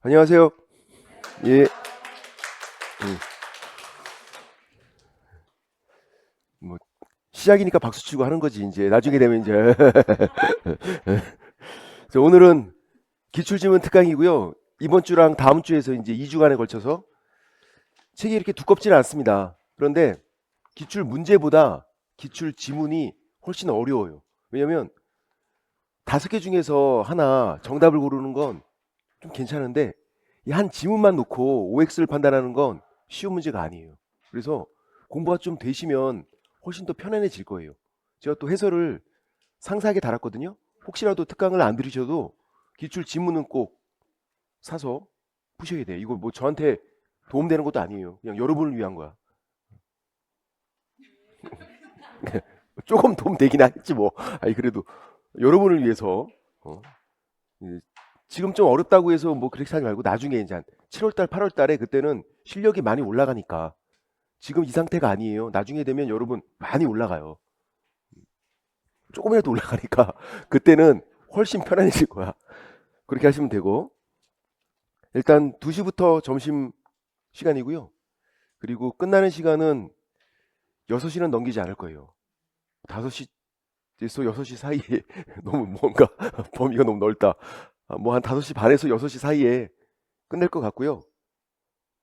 안녕하세요. 예. 뭐 시작이니까 박수 치고 하는 거지 이제. 나중에 되면 이제. 그래서 오늘은 기출지문 특강이고요. 이번 주랑 다음 주에서 이제 2주간에 걸쳐서 책이 이렇게 두껍지는 않습니다. 그런데 기출 문제보다 기출 지문이 훨씬 어려워요. 왜냐면 5개 중에서 하나 정답을 고르는 건 좀 괜찮은데 이 한 지문만 놓고 OX를 판단하는 건 쉬운 문제가 아니에요. 그래서 공부가 좀 되시면 훨씬 더 편안해질 거예요. 제가 또 해설을 상세하게 달았거든요. 혹시라도 특강을 안 들으셔도 기출 지문은 꼭 사서 푸셔야 돼요. 이거 뭐 저한테 도움되는 것도 아니에요. 그냥 여러분을 위한 거야. 조금 도움 되긴 하겠지 뭐. 아니 그래도 여러분을 위해서. 어, 예, 지금 좀 어렵다고 해서 뭐 그렇게 하지 말고 나중에 이제 한 7월달, 8월달에 그때는 실력이 많이 올라가니까 지금 이 상태가 아니에요. 나중에 되면 여러분 많이 올라가요. 조금이라도 올라가니까 그때는 훨씬 편안해질 거야. 그렇게 하시면 되고 일단 2시부터 점심 시간이고요. 그리고 끝나는 시간은 6시는 넘기지 않을 거예요. 5시에서 6시 사이에 너무 뭔가 범위가 너무 넓다. 뭐 한 5시 반에서 6시 사이에 끝낼 것 같고요.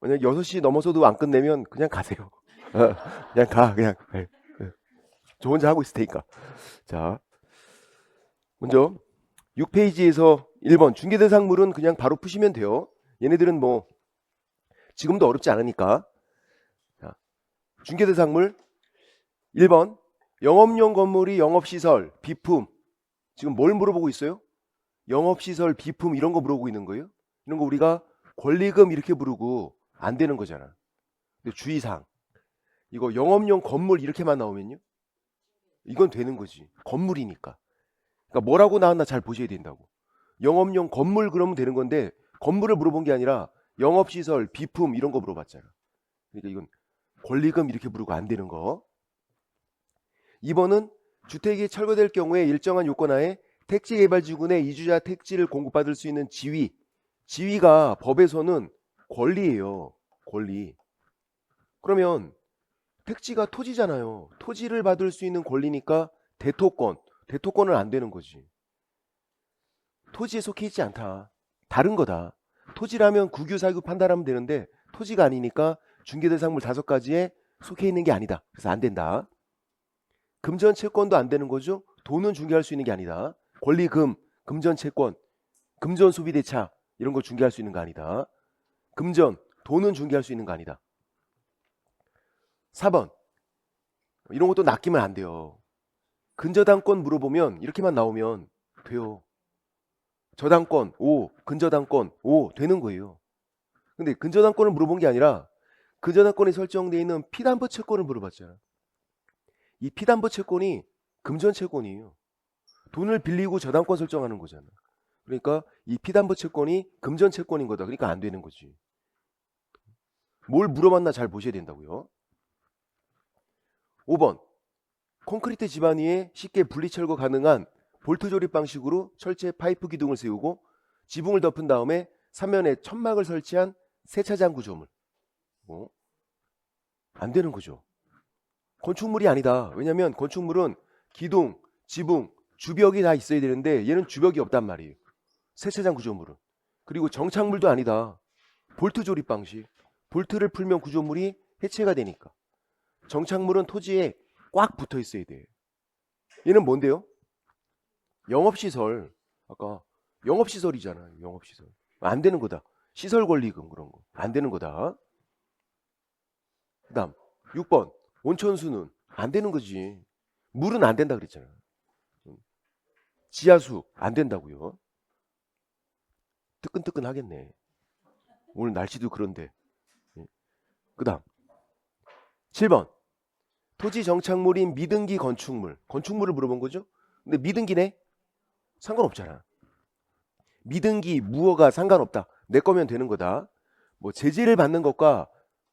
만약 6시 넘어서도 안 끝내면 그냥 가세요. 그냥 가 그냥. 네. 저 혼자 하고 있을 테니까. 자, 먼저 6페이지에서 1번 중개대상물은 그냥 바로 푸시면 돼요. 얘네들은 뭐 지금도 어렵지 않으니까. 자, 중개대상물 1번 영업용 건물이 영업시설, 비품. 지금 뭘 물어보고 있어요? 영업시설, 비품 이런 거 물어보고 있는 거예요. 이런 거 우리가 권리금 이렇게 부르고 안 되는 거잖아. 근데 주의사항. 이거 영업용 건물 이렇게만 나오면요. 이건 되는 거지. 건물이니까. 그러니까 뭐라고 나왔나 잘 보셔야 된다고. 영업용 건물 그러면 되는 건데 건물을 물어본 게 아니라 영업시설, 비품 이런 거 물어봤잖아. 그러니까 이건 권리금 이렇게 부르고 안 되는 거. 2번은 주택이 철거될 경우에 일정한 요건하에 택지개발지구내 이주자 택지를 공급받을 수 있는 지위. 지위가 법에서는 권리예요. 권리. 그러면 택지가 토지잖아요. 토지를 받을 수 있는 권리니까 대토권. 대토권은 안 되는 거지. 토지에 속해 있지 않다. 다른 거다. 토지라면 국유사유 판단하면 되는데 토지가 아니니까 중개대상물 5가지에 속해 있는 게 아니다. 그래서 안 된다. 금전 채권도 안 되는 거죠. 돈은 중개할 수 있는 게 아니다. 권리금, 금전 채권, 금전 소비대차 이런 거 중개할 수 있는 거 아니다. 금전, 돈은 중개할 수 있는 거 아니다. 4번 이런 것도 낚이면 안 돼요. 근저당권 물어보면 이렇게만 나오면 돼요. 저당권 O, 근저당권 O 되는 거예요. 근데 근저당권을 물어본 게 아니라 근저당권에 설정되어 있는 피담보 채권을 물어봤잖아. 이 피담보 채권이 금전 채권이에요. 돈을 빌리고 저당권 설정하는 거잖아. 그러니까 이 피담보 채권이 금전 채권인 거다. 그러니까 안 되는 거지. 뭘 물어봤나 잘 보셔야 된다고요. 5번 콘크리트 집안 위에 쉽게 분리철거 가능한 볼트 조립 방식으로 철제 파이프 기둥을 세우고 지붕을 덮은 다음에 3면에 천막을 설치한 세차장 구조물. 안 되는 거죠. 건축물이 아니다. 왜냐면 건축물은 기둥, 지붕, 주벽이 다 있어야 되는데 얘는 주벽이 없단 말이에요. 세차장 구조물은. 그리고 정착물도 아니다. 볼트 조립 방식. 볼트를 풀면 구조물이 해체가 되니까. 정착물은 토지에 꽉 붙어 있어야 돼. 얘는 뭔데요? 영업시설. 아까 영업시설이잖아. 영업시설. 안 되는 거다. 시설 권리금 그런 거. 안 되는 거다. 그 다음 6번 온천수는 안 되는 거지. 물은 안 된다 그랬잖아. 지하수 안 된다고요. 뜨끈뜨끈 하겠네. 오늘 날씨도 그런데. 그 다음 7번 토지 정착물인 미등기 건축물. 건축물을 물어본 거죠. 근데 미등기네? 상관없잖아. 미등기 무허가 상관없다. 내 거면 되는 거다. 뭐 제재를 받는 것과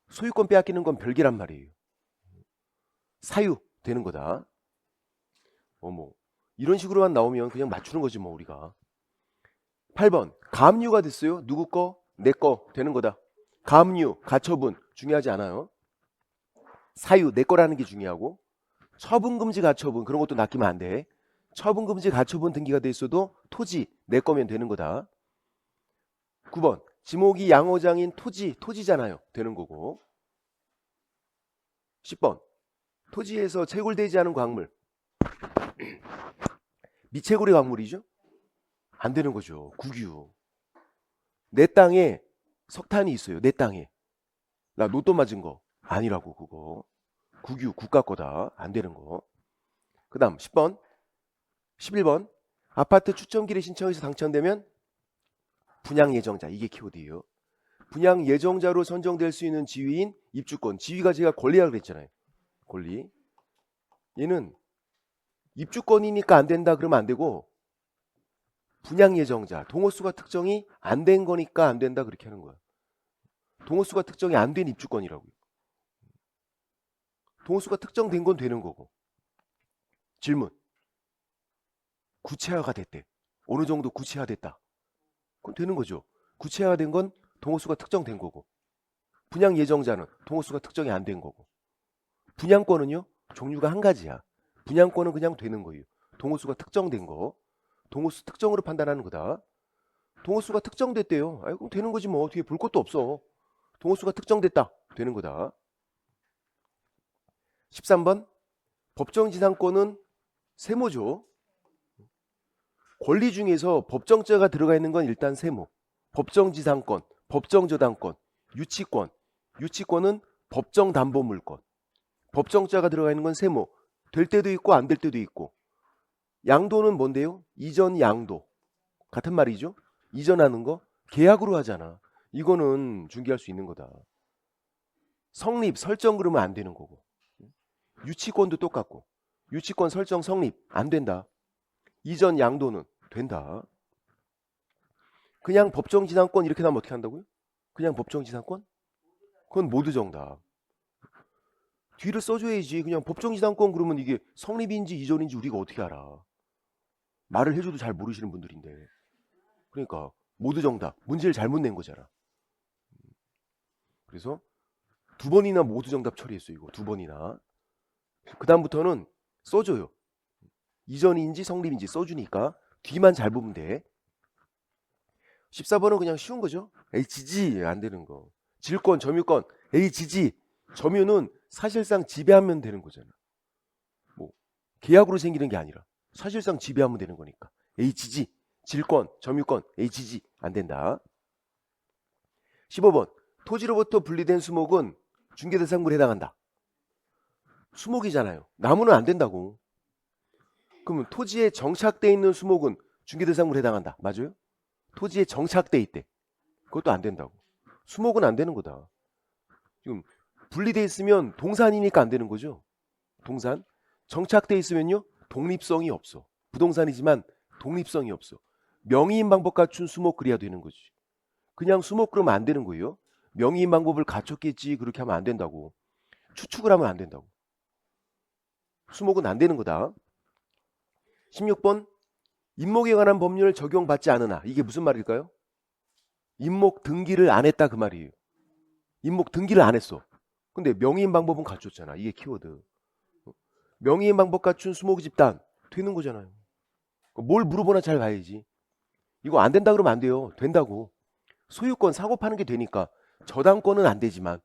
소유권 빼앗기는 건 별개란 말이에요. 사유 되는 거다. 뭐 이런 식으로만 나오면 그냥 맞추는 거지 뭐 우리가. 8번 가압류가 됐어요. 누구 거? 내 거 되는 거다. 가압류, 가처분 중요하지 않아요. 사유, 내 거라는 게 중요하고, 처분금지 가처분 그런 것도 낚이면 안 돼. 처분금지 가처분 등기가 돼 있어도 토지 내 거면 되는 거다. 9번 지목이 양어장인 토지잖아요. 되는 거고. 10번 토지에서 채굴되지 않은 광물 미채굴의 광물이죠. 안 되는 거죠. 국유. 내 땅에 석탄이 있어요. 내 땅에. 나 로또 맞은 거 아니라고 그거. 국유 국가 거다. 안 되는 거. 그 다음 10번 11번 아파트 추첨기를 신청해서 당첨되면 분양 예정자. 이게 키워드예요. 분양 예정자로 선정될 수 있는 지위인 입주권. 지위가 제가 권리라고 그랬잖아요. 권리. 얘는 입주권이니까 안 된다 그러면 안 되고 분양 예정자. 동호수가 특정이 안 된 거니까 안 된다 그렇게 하는 거야. 동호수가 특정이 안 된 입주권이라고요. 동호수가 특정된 건 되는 거고. 질문. 구체화가 됐대. 어느 정도 구체화됐다. 그건 되는 거죠. 구체화된 건 동호수가 특정된 거고. 분양 예정자는 동호수가 특정이 안 된 거고. 분양권은요. 종류가 한 가지야. 분양권은 그냥 되는 거예요. 동호수가 특정된 거. 동호수 특정으로 판단하는 거다. 동호수가 특정됐대요. 아이고 되는 거지 뭐. 뒤에 볼 것도 없어. 동호수가 특정됐다. 되는 거다. 13번 법정지상권은 세모죠. 권리 중에서 법정자가 들어가 있는 건 일단 세모. 법정지상권, 법정저당권, 유치권. 유치권은 법정담보물권. 법정자가 들어가 있는 건 세모. 될 때도 있고 안 될 때도 있고. 양도는 뭔데요? 이전 양도. 같은 말이죠. 이전하는 거 계약으로 하잖아. 이거는 중개할 수 있는 거다. 성립, 설정 그러면 안 되는 거고. 유치권도 똑같고. 유치권 설정 성립 안 된다. 이전 양도는 된다. 그냥 법정지상권 이렇게 나면 어떻게 한다고요? 그냥 법정지상권? 그건 모두 정답. 뒤를 써줘야지. 그냥 법정지상권 그러면 이게 성립인지 이전인지 우리가 어떻게 알아. 말을 해줘도 잘 모르시는 분들인데. 그러니까 모두 정답. 문제를 잘못 낸 거잖아. 그래서 두 번이나 모두 정답 처리했어. 이거 두 번이나. 그 다음부터는 써줘요. 이전인지 성립인지 써주니까 뒤만 잘 보면 돼. 14번은 그냥 쉬운 거죠. H지 안 되는 거. 질권, 점유권, H지. 점유는 사실상 지배하면 되는 거잖아. 뭐 계약으로 생기는 게 아니라 사실상 지배하면 되는 거니까. H지. 질권, 점유권, H지 안 된다. 15번 토지로부터 분리된 수목은 중개대상물에 해당한다. 수목이잖아요. 나무는 안 된다고. 그러면 토지에 정착돼 있는 수목은 중개대상물에 해당한다. 맞아요? 토지에 정착돼 있대. 그것도 안 된다고. 수목은 안 되는 거다. 지금 분리돼 있으면 동산이니까 안 되는 거죠. 동산. 정착돼 있으면요. 독립성이 없어. 부동산이지만 독립성이 없어. 명의인 방법 갖춘 수목 그래야 되는 거지. 그냥 수목 그러면 안 되는 거예요. 명의인 방법을 갖췄겠지. 그렇게 하면 안 된다고. 추측을 하면 안 된다고. 수목은 안 되는 거다. 16번 임목에 관한 법률 적용받지 않으나. 이게 무슨 말일까요? 임목 등기를 안 했다 그 말이에요. 임목 등기를 안 했어. 근데 명의인 방법은 갖췄잖아. 이게 키워드. 명의인 방법 갖춘 수목 집단 되는 거잖아요. 뭘 물어보나 잘 봐야지. 이거 안 된다 그러면 안 돼요. 된다고. 소유권 사고 파는 게 되니까. 저당권은 안 되지만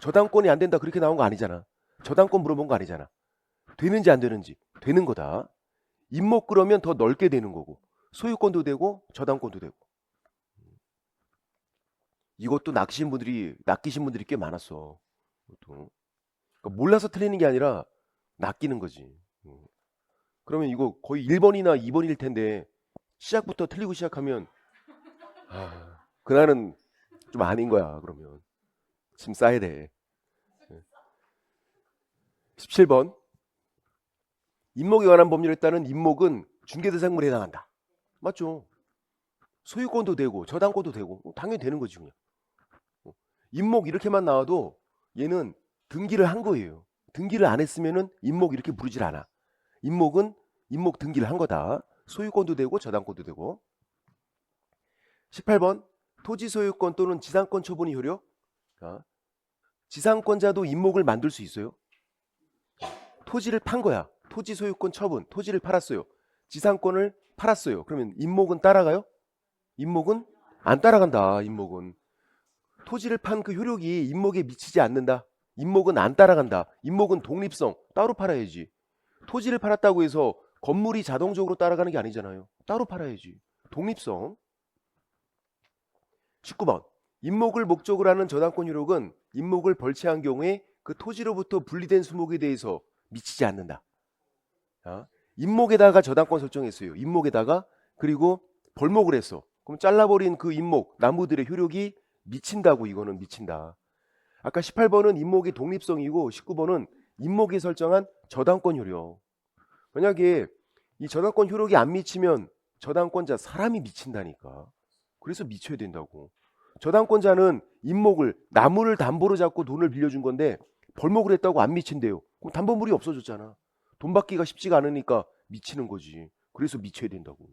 저당권이 안 된다 그렇게 나온 거 아니잖아. 저당권 물어본 거 아니잖아. 되는지 안 되는지 되는 거다. 임목 그러면 더 넓게 되는 거고 소유권도 되고 저당권도 되고. 이것도 낚이신 분들이 꽤 많았어. 그러니까 몰라서 틀리는 게 아니라 낚이는 거지. 그러면 이거 거의 1번이나 2번일 텐데 시작부터 틀리고 시작하면 그날은 좀 아닌 거야. 그러면 짐 싸야 돼. 17번 임목에 관한 법률에 따른 임목은 중개대상물에 해당한다. 맞죠? 소유권도 되고 저당권도 되고 당연히 되는 거지 그냥. 임목 이렇게만 나와도 얘는 등기를 한 거예요. 등기를 안 했으면은 임목 이렇게 부르질 않아. 임목은 임목 등기를 한 거다. 소유권도 되고 저당권도 되고. 18번 토지 소유권 또는 지상권 처분의 효력. 지상권자도 임목을 만들 수 있어요. 토지를 판 거야. 토지 소유권 처분. 토지를 팔았어요. 지상권을 팔았어요. 그러면 임목은 따라가요? 임목은 안 따라간다. 임목은. 토지를 판 그 효력이 임목에 미치지 않는다. 임목은 안 따라간다. 임목은 독립성. 따로 팔아야지. 토지를 팔았다고 해서 건물이 자동적으로 따라가는 게 아니잖아요. 따로 팔아야지. 독립성. 19번. 임목을 목적으로 하는 저당권 효력은 임목을 벌채한 경우에 그 토지로부터 분리된 수목에 대해서 미치지 않는다. 임목에다가 저당권 설정했어요. 임목에다가. 그리고 벌목을 했어. 그럼 잘라버린 그 임목, 나무들의 효력이 미친다고. 이거는 미친다. 아까 18번은 임목의 독립성이고 19번은 임목이 설정한 저당권 효력. 만약에 이 저당권 효력이 안 미치면 저당권자 사람이 미친다니까. 그래서 미쳐야 된다고. 저당권자는 임목을, 나무를 담보로 잡고 돈을 빌려준 건데 벌목을 했다고 안 미친대요. 그럼 담보물이 없어졌잖아. 돈 받기가 쉽지가 않으니까 미치는 거지. 그래서 미쳐야 된다고.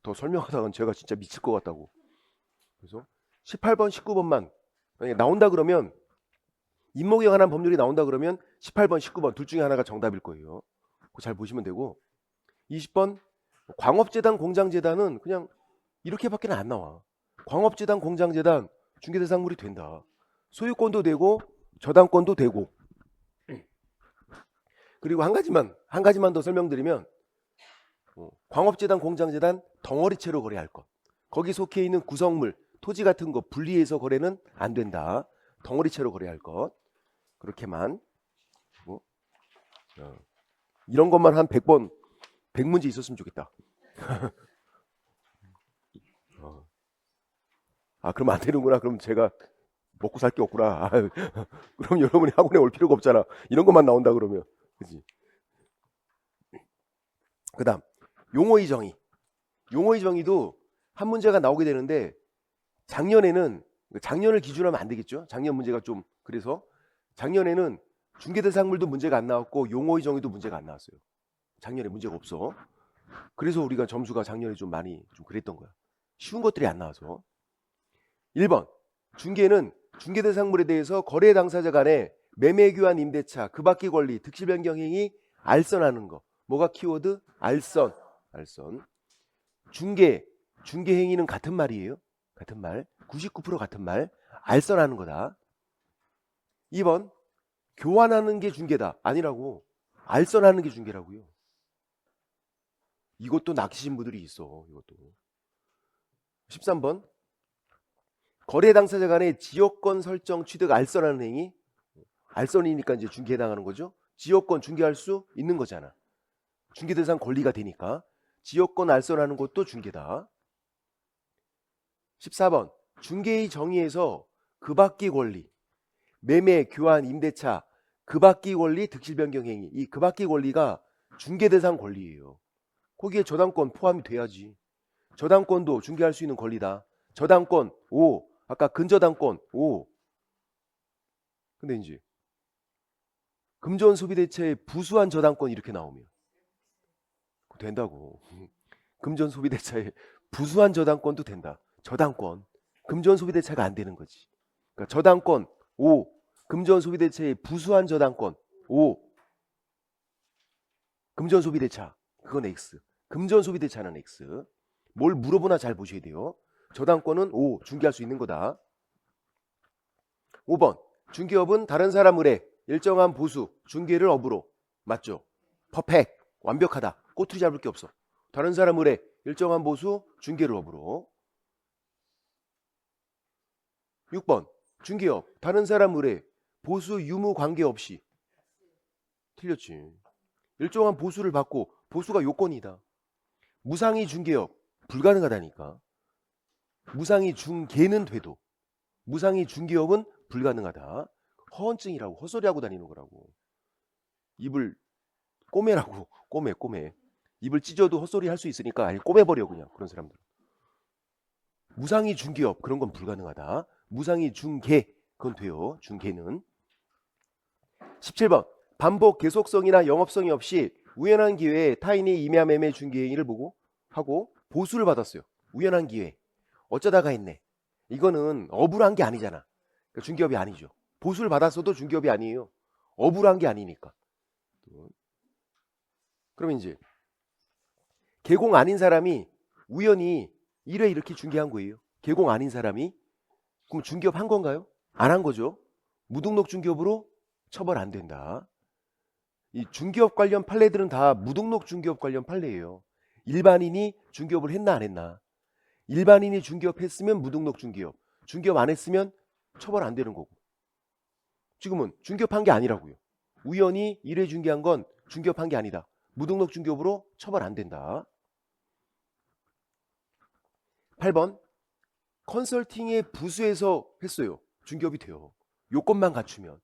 더 설명하다간 제가 진짜 미칠 것 같다고. 그래서 18번, 19번만 만약에 나온다 그러면, 임목에 관한 법률이 나온다 그러면 18번, 19번 둘 중에 하나가 정답일 거예요. 그거 잘 보시면 되고, 20번 광업재단, 공장재단은 그냥 이렇게밖에 안 나와. 광업재단, 공장재단 중개대상물이 된다. 소유권도 되고 저당권도 되고. 그리고 한 가지만 더 설명드리면, 광업재단, 공장재단 덩어리채로 거래할 것. 거기 속해 있는 구성물, 토지 같은 거 분리해서 거래는 안 된다. 덩어리채로 거래할 것. 그렇게만. 이런 것만 한 100번, 100문제 있었으면 좋겠다. 그럼 안 되는구나. 그럼 제가 먹고 살 게 없구나. 그럼 여러분이 학원에 올 필요가 없잖아. 이런 것만 나온다 그러면. 그치? 그 다음, 용어의 정의. 용어의 정의도 한 문제가 나오게 되는데, 작년을 기준으로 하면 안 되겠죠. 작년 문제가 좀, 그래서 작년에는 중개대상물도 문제가 안 나왔고 용어의 정의도 문제가 안 나왔어요. 작년에 문제가 없어. 그래서 우리가 점수가 작년에 좀 많이 좀 그랬던 거야. 쉬운 것들이 안 나와서. 1번. 중개는 중개대상물에 대해서 거래 당사자 간에 매매 교환 임대차, 그 밖의 권리, 득실 변경 행위 알선하는 거. 뭐가 키워드? 알선. 중개 행위는 같은 말이에요. 같은 말. 99% 같은 말. 알선하는 거다. 2번. 교환하는 게 중개다. 아니라고. 알선하는 게 중개라고요. 이것도 낚시신 분들이 있어. 이것도. 13번. 거래 당사자 간의 지역권 설정 취득 알선하는 행위. 알선이니까 이제 중개해당하는 거죠. 지역권 중개할 수 있는 거잖아. 중개대상 권리가 되니까. 지역권 알선하는 것도 중개다. 14번. 중개의 정의에서 그 밖의 권리, 매매, 교환, 임대차, 그 밖의 권리, 득실 변경 행위. 이 그 밖의 권리가 중개대상 권리예요. 거기에 저당권 포함이 돼야지. 저당권도 중개할 수 있는 권리다. 저당권 O. 아까 근저당권 O. 근데 이제 금전 소비대체의 부수한 저당권 이렇게 나오면 된다고. 금전 소비대체의 부수한 저당권도 된다. 저당권. 금전 소비대체가 안 되는 거지. 그러니까 저당권 O. 금전 소비대체의 부수한 저당권 O. 금전 소비대차. 그건 X. 금전 소비대차는 X. 뭘 물어보나 잘 보셔야 돼요. 저당권은 O. 중개할 수 있는 거다. 5번. 중개업은 다른 사람 의뢰 일정한 보수 중개를 업으로. 맞죠? 퍼펙트. 완벽하다. 꼬투리 잡을 게 없어. 다른 사람 의뢰 일정한 보수 중개를 업으로. 6번. 중개업 다른 사람 의뢰 보수 유무 관계없이. 틀렸지. 일정한 보수를 받고 보수가 요건이다. 무상의 중개업 불가능하다니까. 무상의 중개는 돼도 무상의 중개업은 불가능하다. 허언증이라고. 헛소리하고 다니는 거라고. 입을 꼬매라고. 꼬매. 입을 찢어도 헛소리 할 수 있으니까 아니 꼬매버려 그냥. 그런 사람들. 무상의 중개업 그런 건 불가능하다. 무상의 중개 그건 돼요. 중개는. 17번. 반복 계속성이나 영업성이 없이 우연한 기회에 타인이 임야 매매 중개 행위를 보고 하고 보수를 받았어요. 우연한 기회. 어쩌다가 했네. 이거는 업으로 한 게 아니잖아. 그러니까 중개업이 아니죠. 보수를 받았어도 중개업이 아니에요. 업으로 한 게 아니니까. 그러면 이제 개공 아닌 사람이 우연히 1회 이렇게 중개한 거예요. 개공 아닌 사람이. 그럼 중개업 한 건가요? 안 한 거죠. 무등록 중개업으로 처벌 안 된다. 이 중개업 관련 판례들은 다 무등록 중개업 관련 판례예요. 일반인이 중개업을 했나 안 했나. 일반인이 중개업 했으면 무등록 중개업. 중개업 안 했으면 처벌 안 되는 거고. 지금은 중개업한 게 아니라고요. 우연히 1회 중개한 건 중개업한 게 아니다. 무등록 중개업으로 처벌 안 된다. 8번 컨설팅의 부수에서 했어요. 중개업이 돼요. 요건만 갖추면.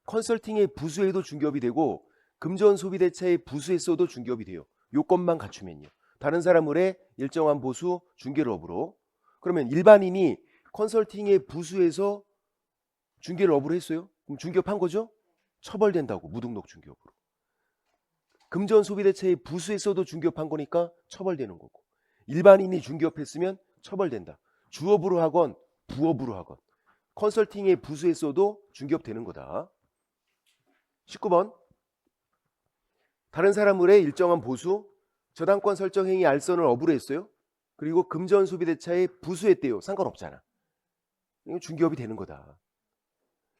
컨설팅의 부수에도 중개업이 되고 금전소비대차의 부수에서도 중개업이 돼요. 요건만 갖추면요. 다른 사람의 일정한 보수 중개를 업으로. 그러면 일반인이 컨설팅의 부수에서 중개를 업으로 했어요. 그럼 중개업한 거죠? 처벌된다고. 무등록 중개업으로. 금전소비대차의 부수에서도 중개업한 거니까 처벌되는 거고. 일반인이 중개업했으면 처벌된다. 주업으로 하건 부업으로 하건 컨설팅의 부수에서도 중개업되는 거다. 19번 다른 사람의 일정한 보수 저당권 설정 행위 알선을 업으로 했어요. 그리고 금전소비대차의 부수했대요. 상관없잖아. 이거 중개업이 되는 거다.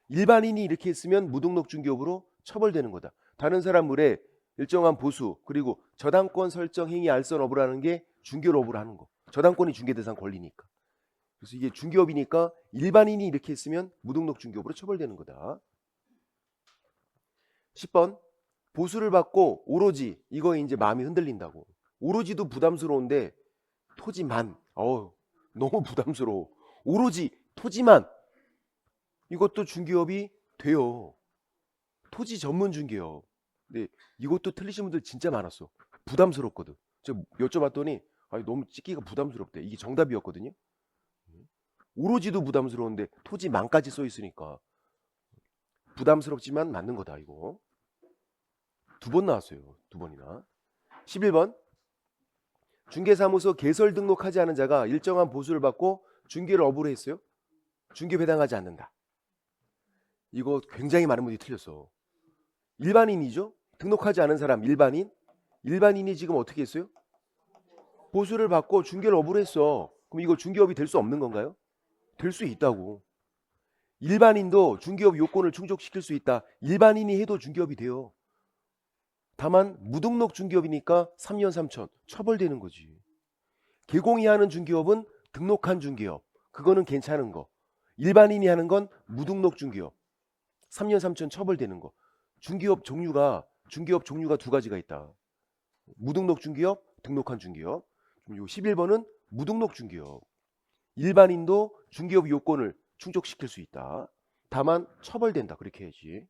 일반인이 이렇게 했으면 무등록 중개업으로 처벌되는 거다. 다른 사람의 일정한 보수 그리고 저당권 설정 행위 알선 업으로 하는 게 중개를 업으로 하는 거. 저당권이 중개대상 권리니까. 그래서 이게 중개업이니까 일반인이 이렇게 했으면 무등록 중개업으로 처벌되는 거다. 10번 보수를 받고 오로지 이거에 이제 마음이 흔들린다고. 오로지도 부담스러운데 토지만 너무 부담스러워. 오로지 토지만 이것도 중개업이 돼요. 토지 전문 중개업. 근데 이것도 틀리신 분들 진짜 많았어. 부담스럽거든. 제가 여쭤봤더니 아니, 너무 찍기가 부담스럽대. 이게 정답이었거든요. 오로지도 부담스러운데 토지만까지 써 있으니까 부담스럽지만 맞는 거다 이거. 2번 나왔어요. 2번이나. 11번 중개사무소 개설 등록하지 않은 자가 일정한 보수를 받고 중개를 업으로 했어요. 중개에 해당하지 않는다. 이거 굉장히 많은 분들이 틀렸어. 일반인이죠. 등록하지 않은 사람 일반인. 일반인이 지금 어떻게 했어요? 보수를 받고 중개를 업으로 했어. 그럼 이거 중개업이 될 수 없는 건가요? 될 수 있다고. 일반인도 중개업 요건을 충족시킬 수 있다. 일반인이 해도 중개업이 돼요. 다만 무등록 중개업이니까 3년 3천 처벌되는 거지. 개공이 하는 중개업은 등록한 중개업. 그거는 괜찮은 거. 일반인이 하는 건 무등록 중개업. 3년 3천 처벌되는 거. 중개업 종류가 2가지가 있다. 무등록 중개업, 등록한 중개업. 요 11번은 무등록 중개업. 일반인도 중개업 요건을 충족시킬 수 있다. 다만 처벌된다. 그렇게 해야지.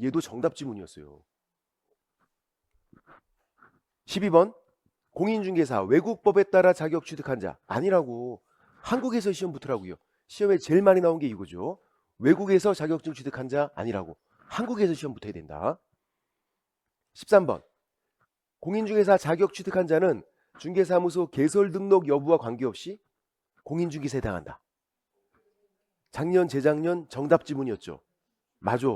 얘도 정답 지문이었어요. 12번 공인중개사 외국법에 따라 자격 취득한 자. 아니라고. 한국에서 시험 붙으라고요. 시험에 제일 많이 나온 게 이거죠. 외국에서 자격증 취득한 자 아니라고. 한국에서 시험 붙어야 된다. 13번 공인중개사 자격 취득한 자는 중개사무소 개설 등록 여부와 관계없이 공인중개사에 해당한다. 작년 재작년 정답 지문이었죠. 맞아.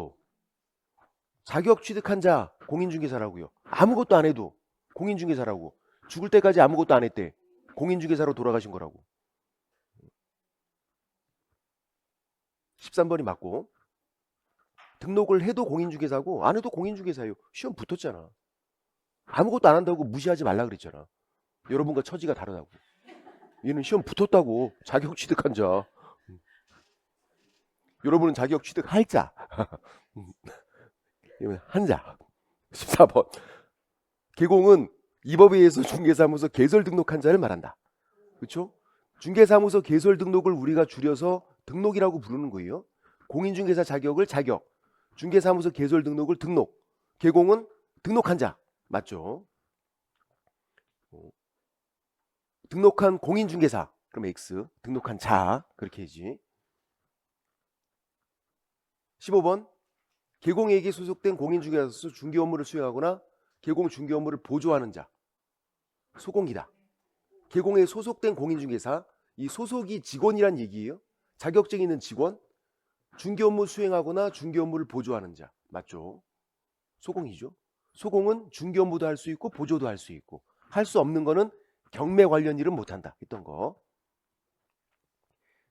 자격 취득한 자 공인중개사라고요. 아무것도 안 해도 공인중개사라고. 죽을 때까지 아무것도 안 했대. 공인중개사로 돌아가신 거라고. 13번이 맞고. 등록을 해도 공인중개사고 안 해도 공인중개사예요. 시험 붙었잖아. 아무것도 안 한다고 무시하지 말라 그랬잖아. 여러분과 처지가 다르다고. 얘는 시험 붙었다고. 자격 취득한 자. 여러분은 자격 취득할 자. 한 자. 14번 개공은 이 법에 의해서 중개사무소 개설 등록한 자를 말한다. 그렇죠? 중개사무소 개설 등록을 우리가 줄여서 등록이라고 부르는 거예요. 공인중개사 자격을 자격, 중개사무소 개설 등록을 등록, 개공은 등록한 자. 맞죠? 등록한 공인중개사 그럼 X, 등록한 자 그렇게 해야지. 15번 개공에게 소속된 공인중개사로서 중개 업무를 수행하거나 개공 중개 업무를 보조하는 자. 소공이다. 개공에 소속된 공인중개사, 이 소속이 직원이란 얘기예요. 자격증 있는 직원, 중개 업무 수행하거나 중개 업무를 보조하는 자. 맞죠? 소공이죠. 소공은 중개 업무도 할 수 있고 보조도 할 수 있고, 할 수 없는 거는 경매 관련 일은 못한다 했던 거.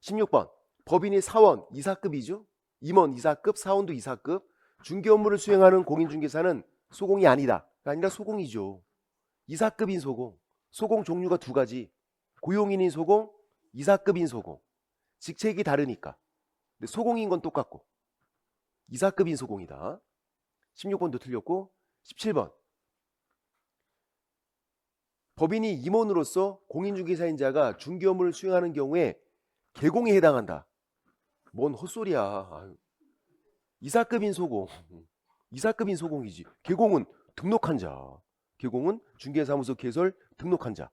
16번 법인이 사원, 이사급이죠. 임원 이사급, 사원도 이사급. 중개 업무를 수행하는 공인중개사는 소공이 아니다. 아니라 소공이죠. 이사급인 소공. 소공 종류가 두 가지. 고용인인 소공, 이사급인 소공. 직책이 다르니까. 근데 소공인 건 똑같고. 이사급인 소공이다. 16번도 틀렸고. 17번 법인이 임원으로서 공인중개사인 자가 중개 업무를 수행하는 경우에 개공에 해당한다. 뭔 헛소리야. 아유. 이사급인 소공. 이사급인 소공이지. 개공은 등록한 자. 개공은 중개사무소 개설 등록한 자.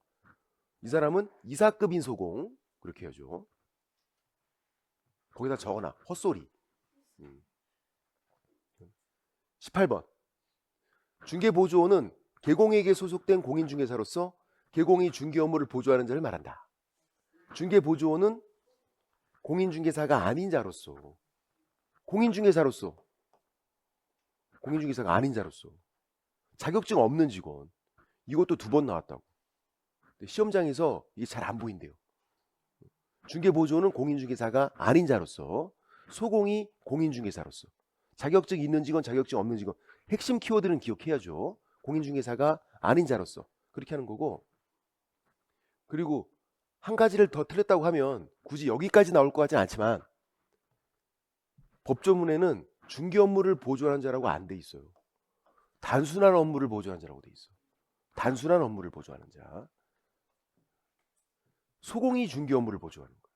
이 사람은 이사급인 소공. 그렇게 해야죠. 거기다 적어놔. 헛소리. 18번 중개보조원은 개공에게 소속된 공인중개사로서 개공이 중개 업무를 보조하는 자를 말한다. 중개보조원은 공인중개사가 아닌 자로서, 공인중개사가 아닌 자로서, 자격증 없는 직원, 이것도 두 번 나왔다고. 시험장에서 이게 잘 안 보인대요. 중개보조원은 공인중개사가 아닌 자로서, 소공이 공인중개사로서, 자격증 있는 직원, 자격증 없는 직원, 핵심 키워드는 기억해야죠. 공인중개사가 아닌 자로서 그렇게 하는 거고, 그리고 한 가지를 더 틀렸다고 하면 굳이 여기까지 나올 것 같진 않지만 법조문에는 중개 업무를 보조하는 자라고 안 돼 있어요. 단순한 업무를 보조하는 자라고 돼 있어. 단순한 업무를 보조하는 자. 소공이 중개 업무를 보조하는 거야.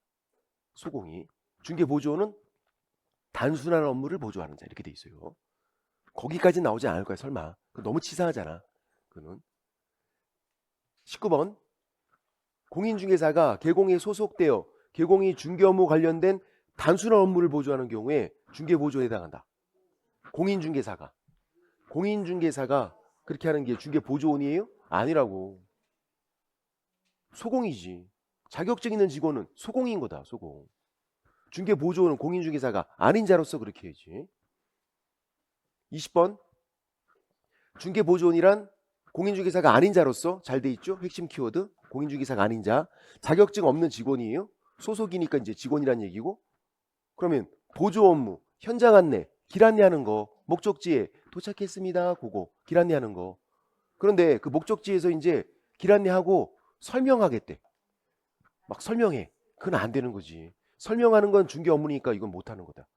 소공이. 중개 보조는 단순한 업무를 보조하는 자 이렇게 돼 있어요. 거기까지 나오지 않을 거야 설마. 너무 치사하잖아. 그는 19번 공인중개사가 개공에 소속되어 개공이 중개 업무 관련된 단순한 업무를 보조하는 경우에 중개보조에 해당한다. 공인중개사가 그렇게 하는 게 중개보조원이에요? 아니라고. 소공이지. 자격증 있는 직원은 소공인 거다. 소공. 중개보조원은 공인중개사가 아닌 자로서 그렇게 해야지. 20번 중개보조원이란 공인중개사가 아닌 자로서 잘 돼 있죠? 핵심 키워드 공인중개사가 아닌 자. 자격증 없는 직원이에요. 소속이니까 이제 직원이란 얘기고. 그러면 보조 업무, 현장 안내, 길 안내하는 거, 목적지에 도착했습니다. 그거 길 안내하는 거. 그런데 그 목적지에서 이제 길 안내하고 설명하겠대. 막 설명해. 그건 안 되는 거지. 설명하는 건 중개 업무니까 이건 못 하는 거다.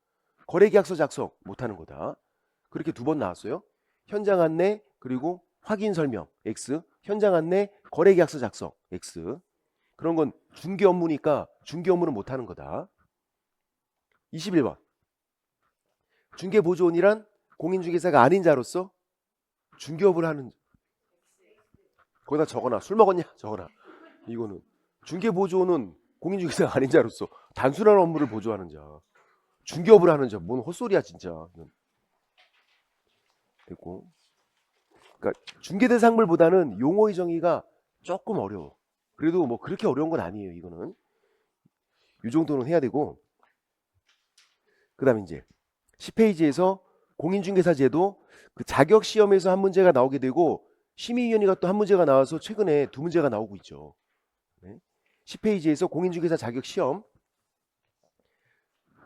거래계약서 작성 못 하는 거다. 그렇게 두 번 나왔어요. 현장 안내 그리고 확인 설명 X, 현장 안내 거래계약서 작성 X. 그런 건 중개 업무니까 중개 업무는 못 하는 거다. 21번 중개보조원이란 공인중개사가 아닌 자로서 중개업을 하는. 거기다 적어놔. 술 먹었냐? 적어놔. 이거는 중개보조원은 공인중개사가 아닌 자로서 단순한 업무를 보조하는 자. 중개업을 하는 자. 뭔 헛소리야 진짜. 됐고. 그러니까 중개대상물보다는 용어의 정의가 조금 어려워. 그래도 뭐 그렇게 어려운 건 아니에요. 이거는 이 정도는 해야 되고. 그 다음에 이제 10페이지에서 공인중개사제도 그 자격시험에서 한 문제가 나오게 되고 심의위원회가 또 한 문제가 나와서 최근에 두 문제가 나오고 있죠. 10페이지에서 공인중개사 자격시험.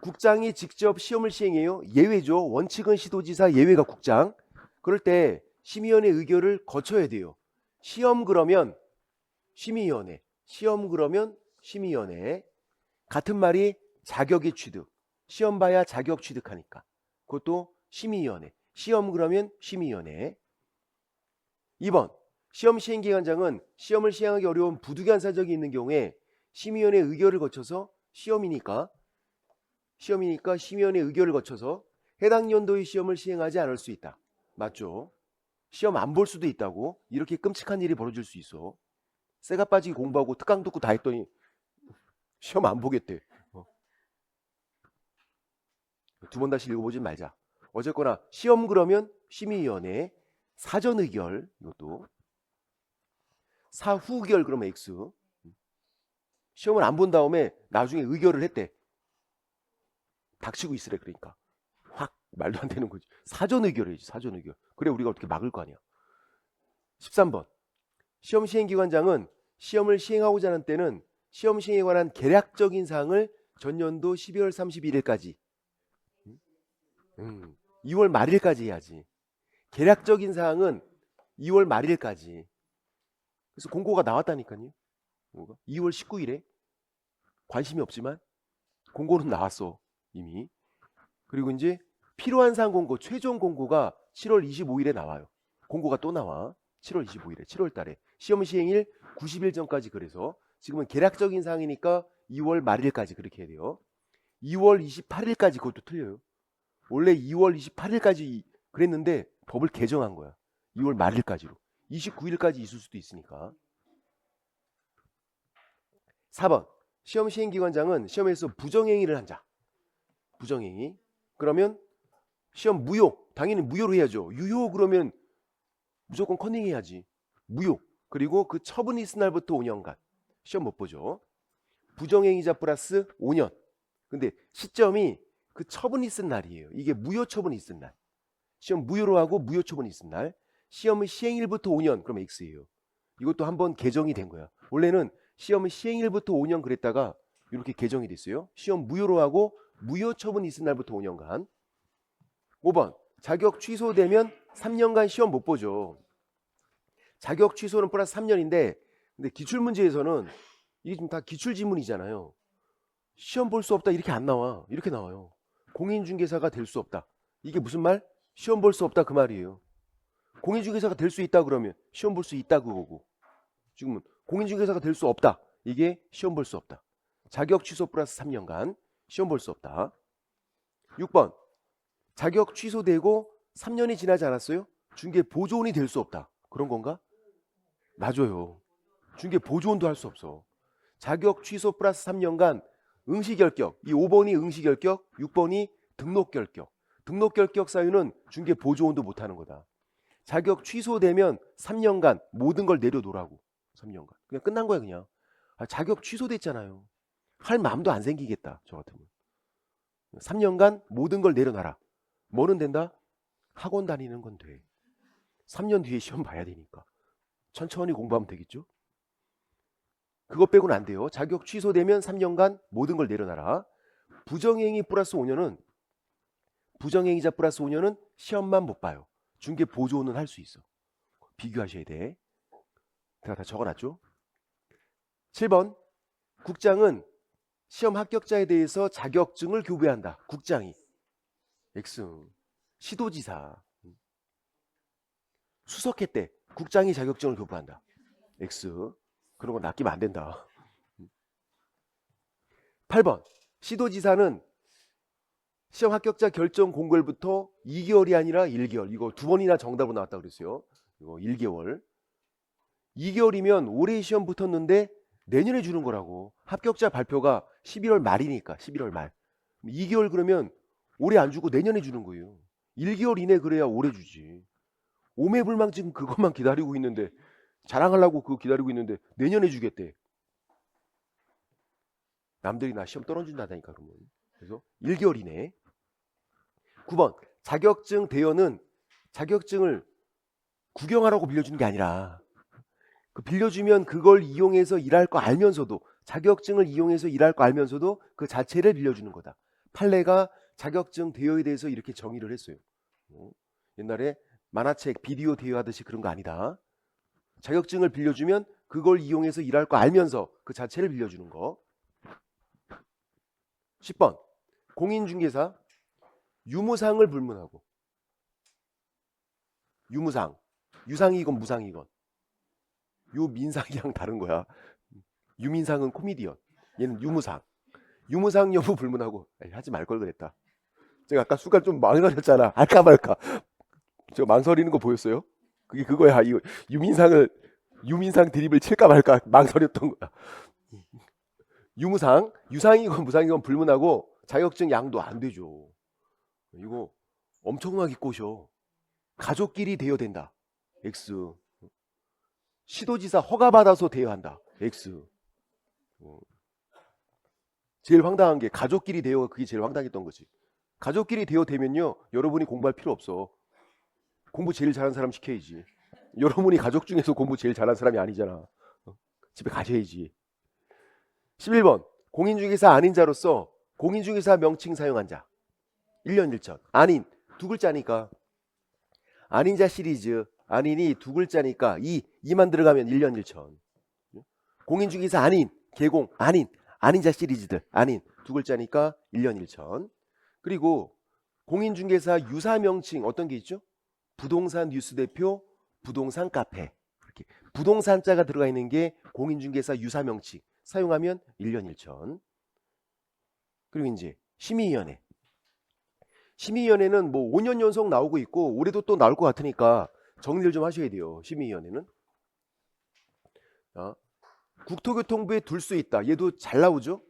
국장이 직접 시험을 시행해요. 예외죠. 원칙은 시도지사, 예외가 국장. 그럴 때 심의위원회 의결을 거쳐야 돼요. 시험 그러면 심의위원회, 시험 그러면 심의위원회. 같은 말이 자격의 취득. 시험 봐야 자격 취득하니까. 그것도 심의위원회. 시험 그러면 심의위원회. 2번 시험 시행기관장은 시험을 시행하기 어려운 부득이한 사정이 있는 경우에 심의위원회 의결을 거쳐서 심의위원회 의결을 거쳐서 해당 연도의 시험을 시행하지 않을 수 있다. 맞죠? 시험 안 볼 수도 있다고. 이렇게 끔찍한 일이 벌어질 수 있어. 쇠가 빠지게 공부하고 특강 듣고 다 했더니 시험 안 보겠대. 두 번 다시 읽어보지 말자. 어쨌거나 시험 그러면 심의위원회. 사전 의결 이것도. 사후 의결 그러면 X. 시험을 안 본 다음에 나중에 의결을 했대. 닥치고 있으래. 그러니까 확 말도 안 되는 거지. 사전 의결을 해야지. 사전 의결. 그래 우리가 어떻게 막을 거 아니야. 13번 시험 시행기관장은 시험을 시행하고자 하는 때는 시험 시행에 관한 개략적인 사항을 전년도 12월 31일까지 2월 말일까지 해야지. 개략적인 사항은 2월 말일까지. 그래서 공고가 나왔다니까요. 2월 19일에 관심이 없지만 공고는 나왔어 이미. 그리고 이제 필요한 사항 공고 최종 공고가 7월 25일에 나와요. 공고가 또 나와. 7월 25일에 7월 달에 시험 시행일 90일 전까지. 그래서 지금은 개략적인 사항이니까 2월 말일까지 그렇게 해야 돼요. 2월 28일까지 그것도 틀려요. 원래 2월 28일까지 그랬는데 법을 개정한 거야. 2월 말일까지로. 29일까지 있을 수도 있으니까. 4번 시험 시행기관장은 시험에서 부정행위를 한 자. 부정행위. 그러면 시험 무효. 당연히 무효로 해야죠. 유효 그러면 무조건 컨닝해야지. 무효. 그리고 그 처분이 있은 날부터 5년간 시험 못 보죠. 부정행위자 플러스 5년. 근데 시점이 그 처분이 있은 날이에요. 이게 무효 처분이 있은 날. 시험 무효로 하고 무효 처분이 있은 날. 시험의 시행일부터 5년. 그러면 X예요. 이것도 한번 개정이 된 거야. 원래는 시험의 시행일부터 5년 그랬다가 이렇게 개정이 됐어요. 시험 무효로 하고 무효 처분이 있은 날부터 5년간. 5번 자격 취소되면 3년간 시험 못 보죠. 자격 취소는 플러스 3년인데 근데 기출문제에서는 이게 지금 다 기출지문이잖아요. 시험 볼 수 없다 이렇게 안 나와. 이렇게 나와요. 공인중개사가 될 수 없다. 이게 무슨 말? 시험 볼 수 없다 그 말이에요. 공인중개사가 될 수 있다 그러면 시험 볼 수 있다 그거고. 지금은 공인중개사가 될 수 없다. 이게 시험 볼 수 없다. 자격 취소 플러스 3년간 시험 볼 수 없다. 6번 자격 취소되고 3년이 지나지 않았어요? 중개 보조원이 될 수 없다. 그런 건가? 맞아요. 중개 보조원도 할 수 없어. 자격 취소 플러스 3년간 응시결격. 이 5번이 응시결격, 6번이 등록결격. 등록결격 사유는 중개 보조원도 못하는 거다. 자격 취소되면 3년간 모든 걸 내려놓으라고. 3년간. 그냥 끝난 거야 그냥. 자격 취소됐잖아요. 할 마음도 안 생기겠다. 저 같으면. 3년간 모든 걸 내려놔라. 뭐는 된다? 학원 다니는 건 돼. 3년 뒤에 시험 봐야 되니까. 천천히 공부하면 되겠죠? 그거 빼고는 안 돼요. 자격 취소되면 3년간 모든 걸 내려놔라. 부정행위 플러스 5년은 부정행위자 플러스 5년은 시험만 못 봐요. 중개 보조는 할 수 있어. 비교하셔야 돼. 제가 다 적어놨죠? 7번 국장은 시험 합격자에 대해서 자격증을 교부한다. 국장이. X. 시도지사. 수석했대. 국장이 자격증을 교부한다. X. 그런 거 낚이면 안 된다. 8번 시도지사는 시험 합격자 결정 공고일부터 2개월이 아니라 1개월. 이거 두 번이나 정답으로 나왔다 그랬어요. 이거 1개월. 2개월이면 올해 시험 붙었는데 내년에 주는 거라고. 합격자 발표가 11월 말이니까. 11월 말. 2개월 그러면 올해 안 주고 내년에 주는 거예요. 1개월 이내 그래야 올해 주지. 오매불망 지금 그것만 기다리고 있는데 자랑하려고 그거 기다리고 있는데 내년에 주겠대. 남들이 나 시험 떨어진다니까 그러면. 그래서 1개월 이내. 9번 자격증 대여는 자격증을 구경하라고 빌려주는 게 아니라 그 빌려주면 그걸 이용해서 일할 거 알면서도 자격증을 이용해서 일할 거 알면서도 그 자체를 빌려주는 거다. 판례가 자격증 대여에 대해서 이렇게 정의를 했어요. 옛날에 만화책 비디오 대여하듯이 그런 거 아니다. 자격증을 빌려주면 그걸 이용해서 일할 거 알면서 그 자체를 빌려주는 거. 10번 공인중개사 유무상을 불문하고. 유무상. 유상이건 무상이건. 유민상이랑 다른 거야. 유민상은 코미디언. 얘는 유무상. 유무상 여부 불문하고. 에이, 하지 말 걸 그랬다. 제가 아까 순간 좀 망설였잖아. 할까 말까. 저 망설이는 거 보였어요? 그게 그거야. 이거 유민상 드립을 칠까 말까 망설였던 거야. 유무상, 유상이건 무상이건 불문하고 자격증 양도 안 되죠. 이거 엄청나게 꼬셔. 가족끼리 대여된다. X. 시도지사 허가받아서 대여한다. X. 제일 황당한 게 가족끼리 대여가 그게 제일 황당했던 거지. 가족끼리 대여 되면요, 여러분이 공부할 필요 없어. 공부 제일 잘하는 사람 시켜야지. 여러분이 가족 중에서 공부 제일 잘하는 사람이 아니잖아. 집에 가셔야지. 11번. 공인중개사 아닌 자로서 공인중개사 명칭 사용한 자. 1년 1천. 아닌 두 글자니까. 아닌 자 시리즈. 아닌이 두 글자니까 2만 들어가면 1년 1천. 공인중개사 아닌 개공 아닌 자 시리즈들. 아닌 두 글자니까 1년 1천. 그리고 공인중개사 유사 명칭 어떤 게 있죠? 부동산 뉴스대표, 부동산 카페. 이렇게 부동산 자가 들어가 있는 게 공인중개사 유사 명칭. 사용하면 1년 1천. 그리고 이제 심의위원회. 심의위원회는 뭐 5년 연속 나오고 있고 올해도 또 나올 것 같으니까 정리를 좀 하셔야 돼요. 심의위원회는. 국토교통부에 둘 수 있다. 얘도 잘 나오죠?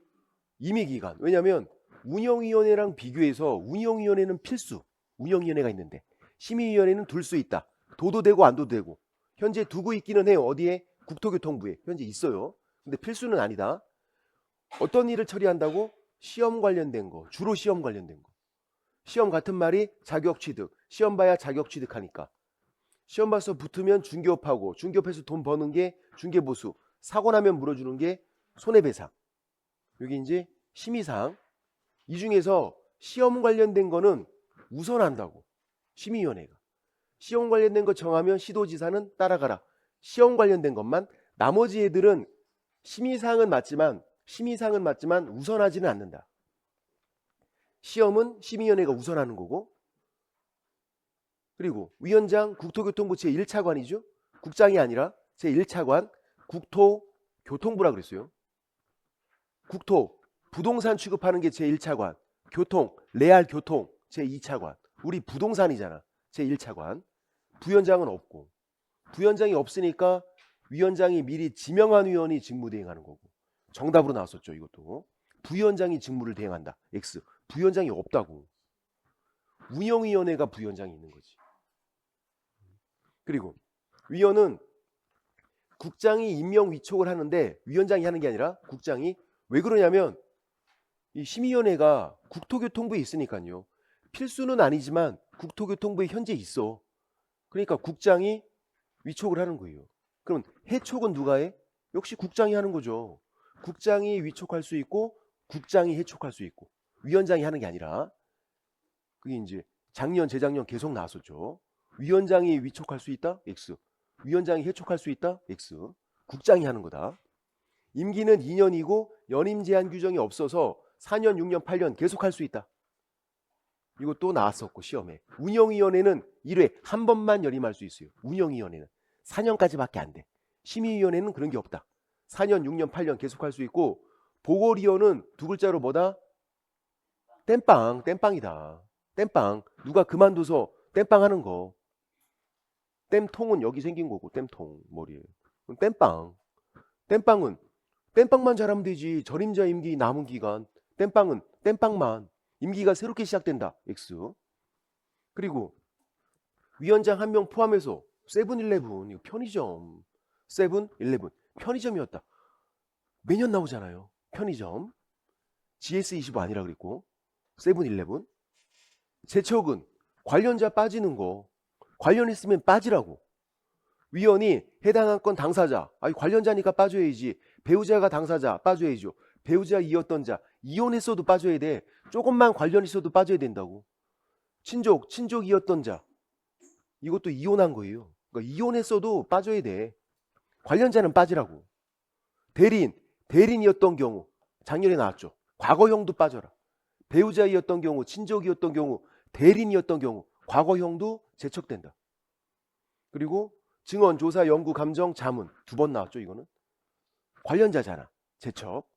임의기간. 왜냐하면 운영위원회랑 비교해서 운영위원회는 필수. 운영위원회가 있는데 심의위원회는 둘 수 있다. 둬도 되고 안 둬도 되고. 현재 두고 있기는 해요. 어디에? 국토교통부에. 현재 있어요. 근데 필수는 아니다. 어떤 일을 처리한다고? 시험 관련된 거. 주로 시험 관련된 거. 시험 같은 말이 자격 취득. 시험 봐야 자격 취득하니까. 시험 봐서 붙으면 중개업하고 중개업해서 돈 버는 게 중개보수. 사고 나면 물어주는 게 손해배상. 여기 이제 심의사항. 이 중에서 시험 관련된 거는 우선한다고. 심의위원회가. 시험 관련된 거 정하면 시도지사는 따라가라. 시험 관련된 것만. 나머지 애들은 심의사항은 맞지만 우선하지는 않는다. 시험은 심의위원회가 우선하는 거고. 그리고 위원장 국토교통부 제1차관이죠. 국장이 아니라 제1차관 국토교통부라 그랬어요. 국토 부동산 취급하는 게 제1차관. 교통 레알 교통 제2차관. 우리 부동산이잖아. 제1차관. 부위원장은 없고. 부위원장이 없으니까 위원장이 미리 지명한 위원이 직무 대행하는 거고. 정답으로 나왔었죠. 이것도. 부위원장이 직무를 대행한다. X. 부위원장이 없다고. 운영위원회가 부위원장이 있는 거지. 그리고 위원은 국장이 임명 위촉을 하는데 위원장이 하는 게 아니라 국장이. 왜 그러냐면 이 심의위원회가 국토교통부에 있으니까요. 필수는 아니지만 국토교통부에 현재 있어. 그러니까 국장이 위촉을 하는 거예요. 그럼 해촉은 누가 해? 역시 국장이 하는 거죠. 국장이 위촉할 수 있고 국장이 해촉할 수 있고. 위원장이 하는 게 아니라. 그게 이제 작년 재작년 계속 나왔었죠. 위원장이 위촉할 수 있다? X. 위원장이 해촉할 수 있다? X. 국장이 하는 거다. 임기는 2년이고 연임 제한 규정이 없어서 4년, 6년, 8년 계속 할 수 있다. 이것도 나왔었고 시험에. 운영위원회는 1회 한 번만 연임할 수 있어요. 운영위원회는 4년까지밖에 안 돼. 심의위원회는 그런 게 없다. 4년, 6년, 8년 계속 할 수 있고. 보궐위원은 두 글자로 뭐다? 땜빵이다. 땜빵. 누가 그만둬서 땜빵 하는 거. 땜통은 여기 생긴 거고 땜통 머리에. 땜빵. 땜빵은 땜빵만 잘하면 되지. 전임자 임기 남은 기간. 땜빵은 땜빵만. 임기가 새롭게 시작된다. X. 그리고 위원장 한 명 포함해서 세븐일레븐 편의점. 세븐일레븐 편의점이었다. 매년 나오잖아요. 편의점. GS25 아니라 그랬고. 세븐일레븐. 제척은 관련자 빠지는 거. 관련했으면 빠지라고. 위원이 해당한 건 당사자. 아니 관련자니까 빠져야지. 배우자가 당사자 빠져야죠. 배우자 이었던 자. 이혼했어도 빠져야 돼. 조금만 관련 있어도 빠져야 된다고. 친족이었던 자. 이것도 이혼한 거예요. 그러니까 이혼했어도 빠져야 돼. 관련자는 빠지라고. 대리인이었던 경우. 작년에 나왔죠. 과거형도 빠져라. 배우자이었던 경우, 친족이었던 경우, 대리인이었던 경우, 과거형도 제척된다. 그리고 증언, 조사, 연구, 감정, 자문. 2번 나왔죠. 이거는. 관련자잖아. 제척.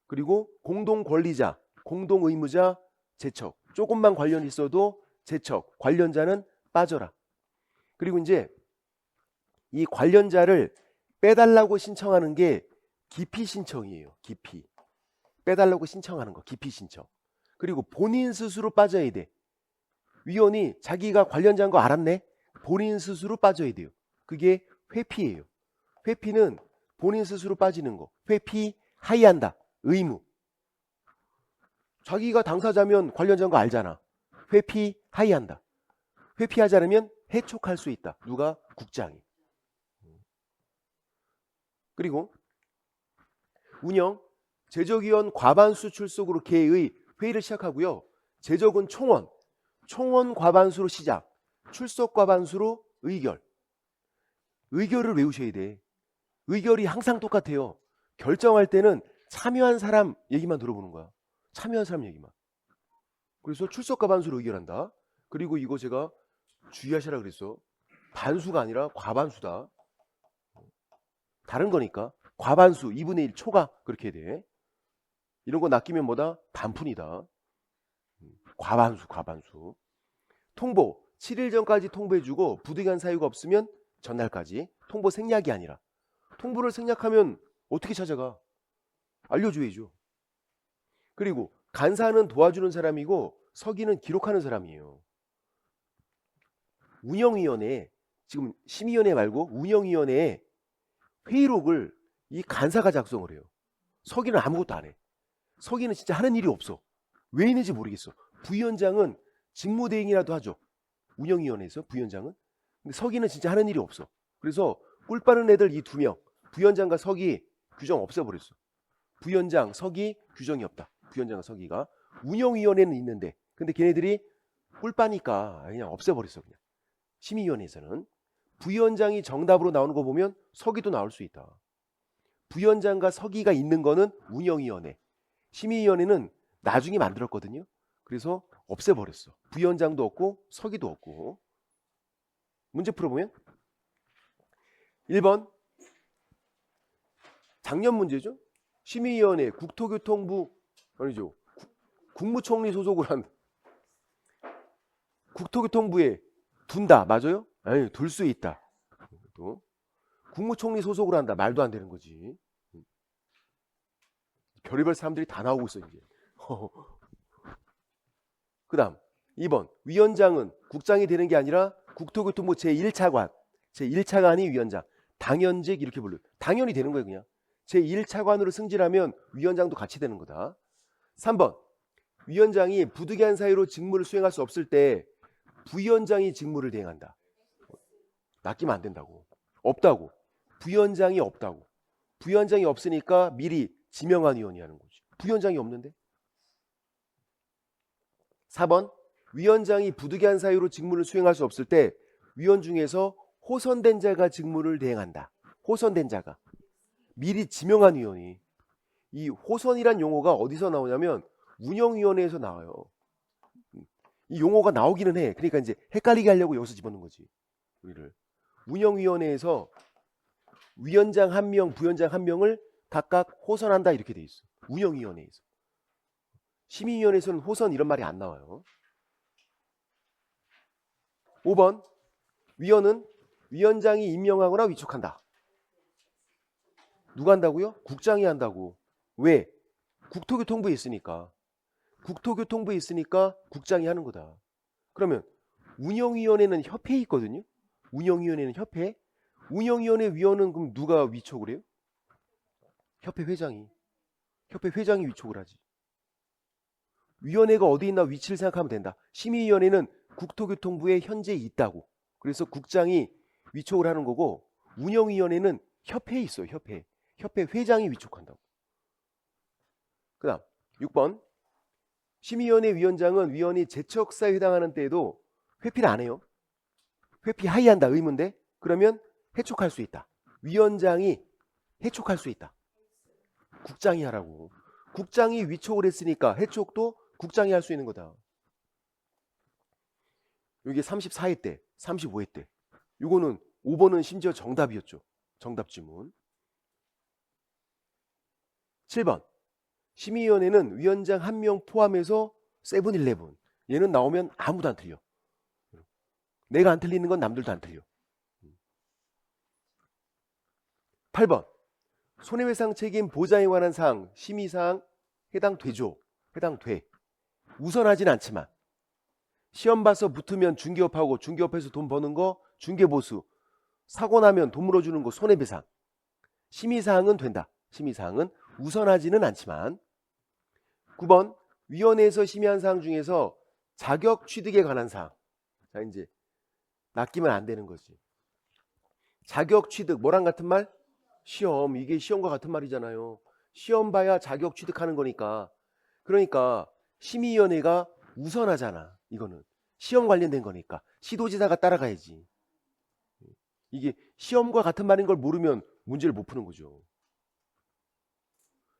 그리고 공동권리자, 공동의무자, 제척. 조금만 관련 있어도 제척. 관련자는 빠져라. 그리고 이제 이 관련자를 빼달라고 신청하는 게 기피 신청이에요. 기피. 빼달라고 신청하는 거. 기피 신청. 그리고 본인 스스로 빠져야 돼. 위원이 자기가 관련자인 거 알았네? 본인 스스로 빠져야 돼요. 그게 회피예요. 회피는 본인 스스로 빠지는 거. 회피 하이한다. 의무. 자기가 당사자면 관련자인 거 알잖아. 회피 하이한다. 회피하지 않으면 해촉할 수 있다. 누가? 국장이. 그리고 운영, 제적위원 과반수 출석으로 개의 회의를 시작하고요. 제적은 총원, 총원 과반수로 시작, 출석 과반수로 의결. 의결을 외우셔야 돼. 의결이 항상 똑같아요. 결정할 때는 참여한 사람 얘기만 들어보는 거야. 참여한 사람 얘기만. 그래서 출석 과반수로 의결한다. 그리고 이거 제가 주의하시라 그랬어. 반수가 아니라 과반수다. 다른 거니까. 과반수 2분의 1 초가 그렇게 돼. 이런 거 낚이면 뭐다? 반푼이다. 과반수, 과반수. 통보 7일 전까지 통보해주고 부득이한 사유가 없으면 전날까지. 통보 생략이 아니라. 통보를 생략하면 어떻게 찾아가? 알려줘야죠. 그리고 간사는 도와주는 사람이고 서기는 기록하는 사람이에요. 운영위원회, 지금 심의위원회 말고 운영위원회에 회의록을 이 간사가 작성을 해요. 서기는 아무것도 안 해. 서기는 진짜 하는 일이 없어. 왜 있는지 모르겠어. 부위원장은 직무대행이라도 하죠. 운영위원회에서 부위원장은. 근데 서기는 진짜 하는 일이 없어. 그래서 꿀 빠른 애들 이 두 명, 부위원장과 서기 규정 없애버렸어. 부위원장, 서기 규정이 없다. 부위원장과 서기가. 운영위원회는 있는데 근데 걔네들이 꿀 빠니까 그냥 없애버렸어. 그냥. 심의위원회에서는. 부위원장이 정답으로 나오는 거 보면 서기도 나올 수 있다. 부위원장과 서기가 있는 거는 운영위원회. 심의위원회는 나중에 만들었거든요. 그래서 없애버렸어. 부위원장도 없고 서기도 없고. 문제 풀어보면 1번 작년 문제죠. 심의위원회 국토교통부 아니죠. 국무총리 소속으로 한 국토교통부에 둔다. 맞아요? 아니, 둘 수 있다. 또 국무총리 소속으로 한다. 말도 안 되는 거지. 별의별 사람들이 다 나오고 있어 이제. 그 다음 2번 위원장은 국장이 되는 게 아니라 국토교통부 제1차관 제1차관이 위원장. 당연직 이렇게 불러요. 당연히 되는 거예요. 그냥 제1차관으로 승진하면 위원장도 같이 되는 거다. 3번 위원장이 부득이한 사유로 직무를 수행할 수 없을 때 부위원장이 직무를 대행한다. 낚이면 안 된다고. 없다고. 부위원장이 없다고. 부위원장이 없으니까 미리 지명한 위원이 하는 거지. 부위원장이 없는데. 4번 위원장이 부득이한 사유로 직무를 수행할 수 없을 때 위원 중에서 호선된 자가 직무를 대행한다. 호선된 자가. 미리 지명한 위원이. 이 호선이란 용어가 어디서 나오냐면 운영위원회에서 나와요. 이 용어가 나오기는 해. 그러니까 이제 헷갈리게 하려고 여기서 집어넣은 거지. 우리를. 운영위원회에서 위원장 1명, 부위원장 1명을 각각 호선한다 이렇게 돼 있어. 운영위원회에서. 심의위원회에서는 호선 이런 말이 안 나와요. 5번 위원은 위원장이 임명하거나 위촉한다. 누가 한다고요? 국장이 한다고. 왜? 국토교통부에 있으니까. 국토교통부에 있으니까 국장이 하는 거다. 그러면 운영위원회는 협회에 있거든요. 운영위원회는 협회. 운영위원회 위원은 그럼 누가 위촉을 해요? 협회 회장이. 협회 회장이 위촉을 하지. 위원회가 어디 있나 위치를 생각하면 된다. 심의위원회는 국토교통부에 현재 있다고. 그래서 국장이 위촉을 하는 거고 운영위원회는 협회에 있어요. 협회. 협회 회장이 위촉한다고. 그 다음 6번 심의위원회 위원장은 위원이 재척사에 해당하는 때에도 회피를 안 해요. 회피 하이한다. 의무인데 그러면 해촉할 수 있다. 위원장이 해촉할 수 있다. 국장이 하라고. 국장이 위촉을 했으니까 해촉도 국장이 할 수 있는 거다. 이게 34회 때 35회 때 이거는 5번은 심지어 정답이었죠. 정답 지문. 7번 심의위원회는 위원장 1명 포함해서 세븐일레븐. 얘는 나오면 아무도 안 틀려. 내가 안 틀리는 건 남들도 안 틀려. 8번 손해배상 책임 보장에 관한 사항 심의사항 해당되죠. 해당돼. 우선하진 않지만 시험 봐서 붙으면 중개업하고 중개업해서 돈 버는 거 중개보수. 사고 나면 돈 물어주는 거 손해배상. 심의사항은 된다. 심의사항은 우선하지는 않지만 9번 위원회에서 심의한 사항 중에서 자격 취득에 관한 사항. 자, 이제 낚이면 안 되는 거지. 자격 취득, 뭐랑 같은 말? 시험. 이게 시험과 같은 말이잖아요. 시험 봐야 자격 취득하는 거니까. 그러니까 심의위원회가 우선하잖아. 이거는 시험 관련된 거니까 시도지사가 따라가야지. 이게 시험과 같은 말인 걸 모르면 문제를 못 푸는 거죠.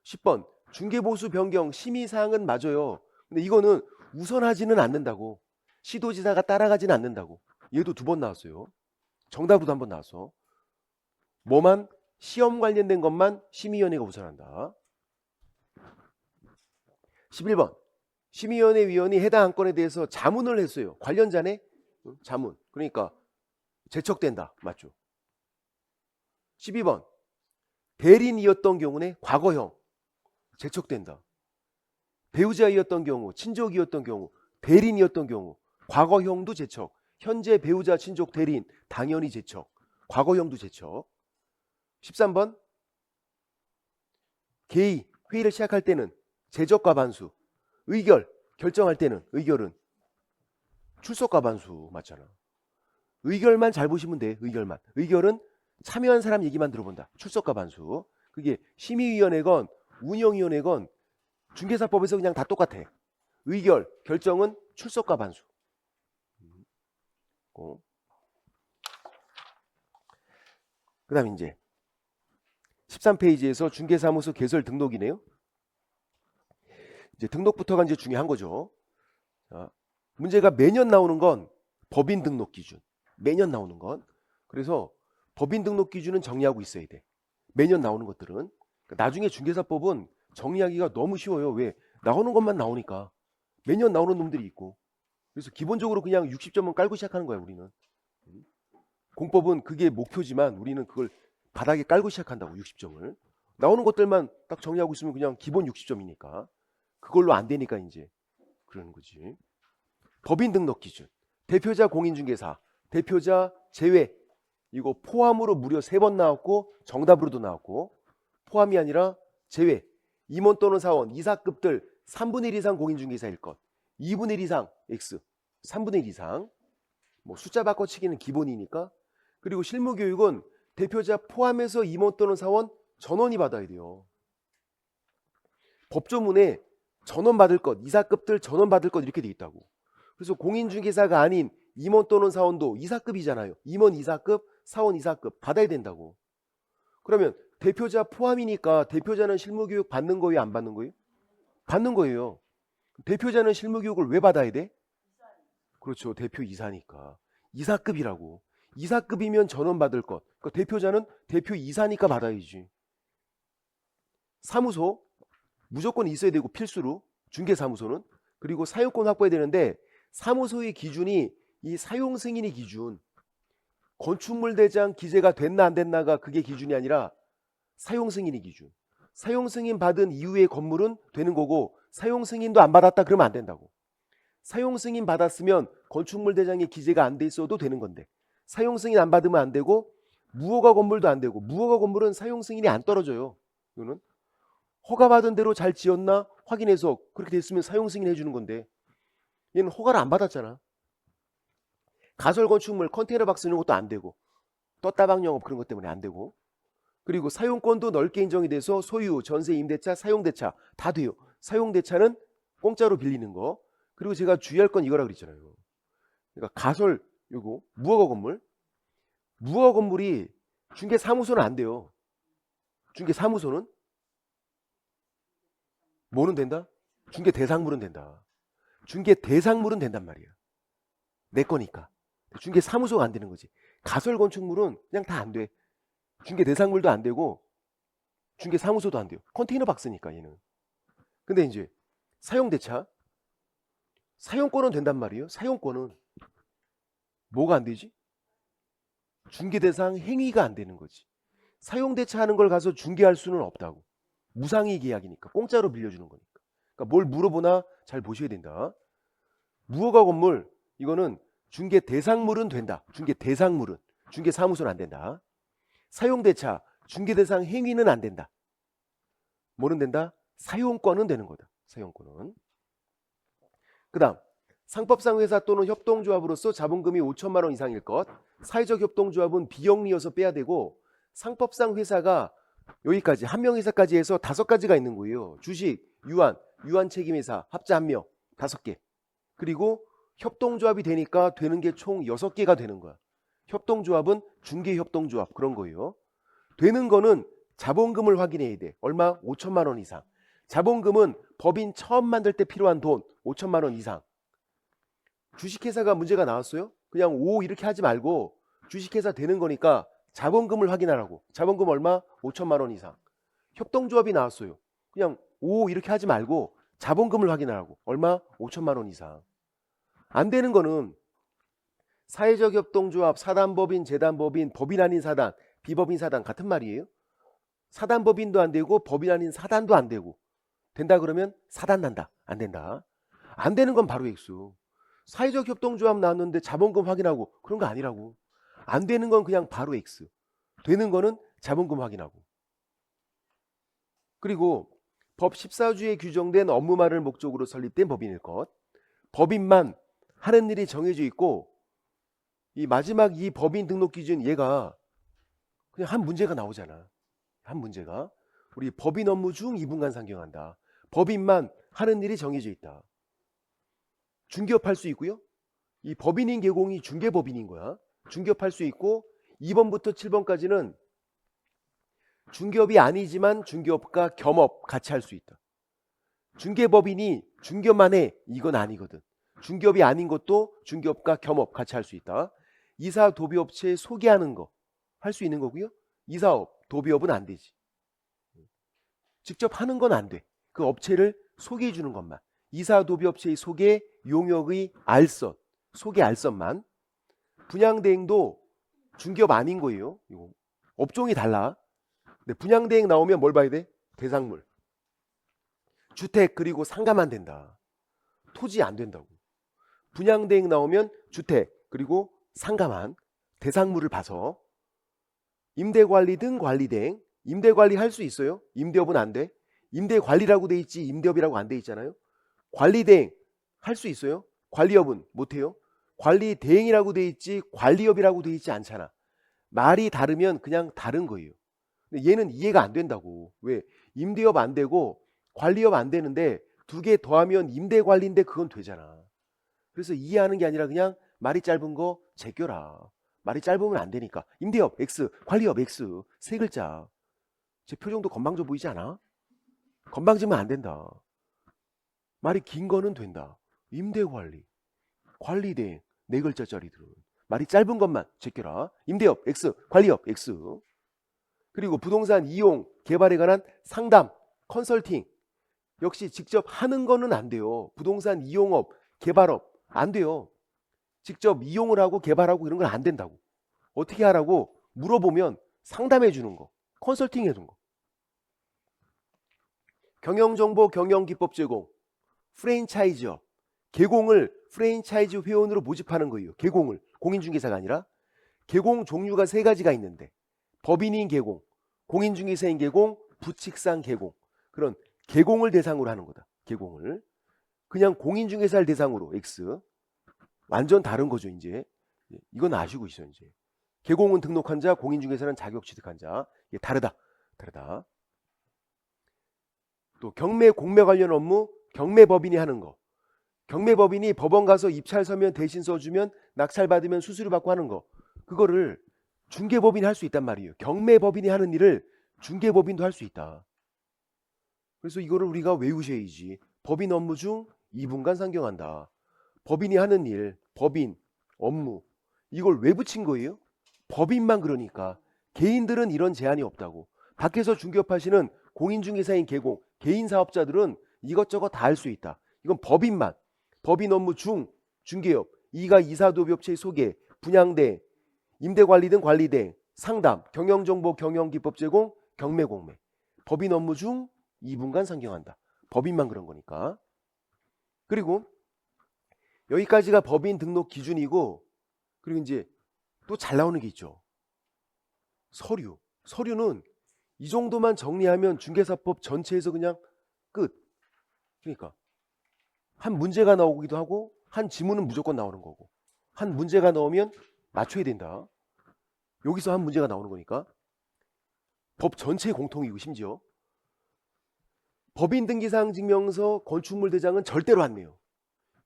10번 중개보수 변경 심의사항은 맞아요. 근데 이거는 우선하지는 않는다고. 시도지사가 따라가지는 않는다고. 얘도 2번 나왔어요. 정답으로도 1번 나왔어. 뭐만? 시험 관련된 것만 심의위원회가 우선한다. 11번 심의위원회 위원이 해당 안건에 대해서 자문을 했어요. 관련자네? 자문. 그러니까 제척된다. 맞죠? 12번 대리인이었던 경우는 과거형 제척된다. 배우자이었던 경우, 친족이었던 경우, 대리인이었던 경우 과거형도 제척. 현재 배우자, 친족, 대리인 당연히 제척. 과거형도 제척. 13번 개의 회의를 시작할 때는 제적과 반수. 의결 결정할 때는 의결은 출석과 반수 맞잖아. 의결만 잘 보시면 돼. 의결만. 의결은 참여한 사람 얘기만 들어본다. 출석과 반수. 그게 심의위원회건 운영위원회건 중개사법에서 그냥 다 똑같아. 의결, 결정은 출석과 반수. 그 다음 이제 13페이지에서 중개사무소 개설 등록이네요. 이제 등록부터가 이제 중요한 거죠. 자, 문제가 매년 나오는 건 법인 등록 기준. 매년 나오는 건. 그래서 법인 등록 기준은 정리하고 있어야 돼. 매년 나오는 것들은. 나중에 중개사법은 정리하기가 너무 쉬워요. 왜? 나오는 것만 나오니까. 매년 나오는 놈들이 있고. 그래서 기본적으로 그냥 60점은 깔고 시작하는 거야, 우리는. 공법은 그게 목표지만 우리는 그걸 바닥에 깔고 시작한다고, 60점을. 나오는 것들만 딱 정리하고 있으면 그냥 기본 60점이니까. 그걸로 안 되니까 이제 그러는 거지. 법인 등록 기준. 대표자 공인중개사, 대표자 제외. 이거 포함으로 무려 3번 나왔고 정답으로도 나왔고, 포함이 아니라 제외. 임원 또는 사원, 이사급들 3분의 1 이상 공인중개사일 것. 2분의 1 이상 X. 3분의 1 이상. 뭐 숫자 바꿔치기는 기본이니까. 그리고 실무교육은 대표자 포함해서 임원 또는 사원 전원이 받아야 돼요. 법조문에 전원 받을 것, 이사급들 전원 받을 것 이렇게 돼 있다고. 그래서 공인중개사가 아닌 임원 또는 사원도 이사급이잖아요. 임원 이사급, 사원 이사급 받아야 된다고. 그러면 대표자 포함이니까 대표자는 실무교육 받는 거예요, 안 받는 거예요? 받는 거예요. 대표자는 실무교육을 왜 받아야 돼? 그렇죠. 대표 이사니까. 이사급이라고. 이사급이면 전원 받을 것. 그러니까 대표자는 대표 이사니까 받아야지. 사무소 무조건 있어야 되고 필수로. 중개사무소는. 그리고 사용권 확보해야 되는데 사무소의 기준이 이 사용승인이 기준. 건축물 대장 기재가 됐나 안 됐나가 그게 기준이 아니라 사용승인이 기준. 사용승인 받은 이후의 건물은 되는 거고 사용승인도 안 받았다 그러면 안 된다고. 사용승인 받았으면 건축물 대장의 기재가 안 돼 있어도 되는 건데 사용승인 안 받으면 안 되고 무허가 건물도 안 되고 무허가 건물은 사용승인이 안 떨어져요. 이거는 허가받은 대로 잘 지었나 확인해서 그렇게 됐으면 사용승인 해주는 건데 얘는 허가를 안 받았잖아. 가설건축물 컨테이너 박스 이런 것도 안 되고 떴다방 영업 그런 것 때문에 안 되고 그리고 사용권도 넓게 인정이 돼서 소유, 전세, 임대차, 사용대차 다 돼요. 사용대차는 공짜로 빌리는 거. 그리고 제가 주의할 건 이거라 그랬잖아요. 그러니까 가설 요거 무허가 건물. 무허가 건물이 중개사무소는 안 돼요. 중개사무소는 뭐는 된다? 중개대상물은 된다. 중개대상물은 된단 말이야. 내 거니까. 중개사무소가 안 되는 거지. 가설건축물은 그냥 다 안 돼. 중개대상물도 안 되고 중개사무소도 안 돼요. 컨테이너 박스니까 얘는. 근데 이제 사용대차 사용권은 된단 말이에요. 사용권은 뭐가 안 되지? 중개대상 행위가 안 되는 거지. 사용대차 하는 걸 가서 중개할 수는 없다고. 무상이익 계약이니까 공짜로 빌려주는 거니까. 그러니까 뭘 물어보나 잘 보셔야 된다. 무허가 건물 이거는 중개대상물은 된다. 중개대상물은. 중개사무소는 안 된다. 사용대차 중개대상 행위는 안 된다. 뭐는 된다? 사용권은 되는 거다. 사용권은. 그 다음 상법상 회사 또는 협동조합으로서 자본금이 5천만 원 이상일 것. 사회적 협동조합은 비영리여서 빼야 되고, 상법상 회사가 여기까지 한 명 회사까지 해서 5가지가 있는 거예요. 주식, 유한 책임회사, 합자 1명 5개. 그리고 협동조합이 되니까 되는 게 총 6개가 되는 거야. 협동조합은 중개협동조합 그런 거예요. 되는 거는 자본금을 확인해야 돼. 얼마? 5천만 원 이상. 자본금은 법인 처음 만들 때 필요한 돈 5천만 원 이상. 주식회사가 문제가 나왔어요? 그냥 5 이렇게 하지 말고 주식회사 되는 거니까 자본금을 확인하라고. 자본금 얼마? 5천만 원 이상. 협동조합이 나왔어요. 그냥 5 이렇게 하지 말고 자본금을 확인하라고. 얼마? 5천만 원 이상. 안 되는 거는 사회적 협동조합, 사단법인, 재단법인, 법인 아닌 사단, 비법인 사단 같은 말이에요. 사단법인도 안 되고 법인 아닌 사단도 안 되고. 된다 그러면 사단 난다. 안 된다. 안 되는 건 바로 액수. 사회적 협동조합 나왔는데 자본금 확인하고 그런 거 아니라고. 안 되는 건 그냥 바로 X. 되는 거는 자본금 확인하고. 그리고 법 14조에 규정된 업무만을 목적으로 설립된 법인일 것. 법인만 하는 일이 정해져 있고, 이 마지막 이 법인 등록 기준 얘가 그냥 한 문제가 나오잖아. 한 문제가. 우리 법인 업무 중 2분간 상경한다. 법인만 하는 일이 정해져 있다. 중개업 할 수 있고요. 이 법인인 계공이 중개법인인 거야. 중개업 할 수 있고 2번부터 7번까지는 중개업이 아니지만 중개업과 겸업 같이 할 수 있다. 중개법인이 중개업만 해. 이건 아니거든. 중개업이 아닌 것도 중개업과 겸업 같이 할 수 있다. 이사 도비업체에 소개하는 거 할 수 있는 거고요. 이사업, 도비업은 안 되지. 직접 하는 건 안 돼. 그 업체를 소개해 주는 것만. 이사 도비업체의 소개, 용역의 알선, 소개 알선만. 분양대행도 중개업 아닌 거예요. 이거. 업종이 달라. 근데 분양대행 나오면 뭘 봐야 돼? 대상물. 주택 그리고 상가만 된다. 토지 안 된다고. 분양대행 나오면 주택 그리고 상가만, 대상물을 봐서. 임대관리 등 관리대행. 임대관리 할 수 있어요? 임대업은 안 돼. 임대관리라고 돼 있지 임대업이라고 안 돼 있잖아요. 관리대행 할 수 있어요? 관리업은 못해요. 관리대행이라고 돼 있지 관리업이라고 돼 있지 않잖아. 말이 다르면 그냥 다른 거예요. 근데 얘는 이해가 안 된다고. 왜? 임대업 안 되고 관리업 안 되는데 2개 더하면 임대관리인데 그건 되잖아. 그래서 이해하는 게 아니라 그냥 말이 짧은 거 제껴라. 말이 짧으면 안 되니까. 임대업 X, 관리업 X. 3글자. 제 표정도 건방져 보이지 않아? 건방지면 안 된다. 말이 긴 거는 된다. 임대관리, 관리대행 4글자짜리들은 말이 짧은 것만 제껴라. 임대업 X, 관리업 X. 그리고 부동산 이용, 개발에 관한 상담, 컨설팅. 역시 직접 하는 거는 안 돼요. 부동산 이용업, 개발업 안 돼요. 직접 이용을 하고 개발하고 이런 건 안 된다고. 어떻게 하라고 물어보면 상담해 주는 거, 컨설팅 해 주는 거. 경영정보, 경영기법 제공, 프랜차이즈업. 개공을 프랜차이즈 회원으로 모집하는 거예요. 개공을. 공인중개사가 아니라. 개공 종류가 3가지가 있는데 법인인 개공, 공인중개사인 개공, 부칙상 개공. 그런 개공을 대상으로 하는 거다. 개공을. 그냥 공인중개사를 대상으로 X. 완전 다른 거죠. 이제 이건 아시고 있어요. 이제 개공은 등록한 자, 공인중개사는 자격 취득한 자. 이게 다르다. 또 경매, 공매 관련 업무 경매법인이 하는 거. 경매법인이 법원 가서 입찰 서면 대신 써주면 낙찰 받으면 수수료 받고 하는 거. 그거를 중개법인이 할 수 있단 말이에요. 경매법인이 하는 일을 중개법인도 할 수 있다. 그래서 이거를 우리가 외우셔야지. 법인 업무 중 2분간 상경한다. 법인이 하는 일, 법인, 업무. 이걸 왜 붙인 거예요? 법인만 그러니까. 개인들은 이런 제한이 없다고. 밖에서 중개업 하시는 공인중개사인 개공, 개인 사업자들은 이것저것 다 할 수 있다. 이건 법인만. 법인 업무 중, 중개업, 2가 이사도비업체의 소개, 분양대행, 임대관리 등 관리대행, 상담, 경영정보, 경영기법 제공, 경매공매. 법인 업무 중 2분간 상경한다. 법인만 그런 거니까. 그리고 여기까지가 법인 등록 기준이고, 그리고 이제 또 잘 나오는 게 있죠. 서류. 서류는 이 정도만 정리하면 중개사법 전체에서 그냥 끝. 그러니까 한 문제가 나오기도 하고 한 지문은 무조건 나오는 거고 한 문제가 나오면 맞춰야 된다. 여기서 한 문제가 나오는 거니까 법 전체의 공통이고 심지어 법인 등기사항 증명서 건축물 대장은 절대로 안 내요.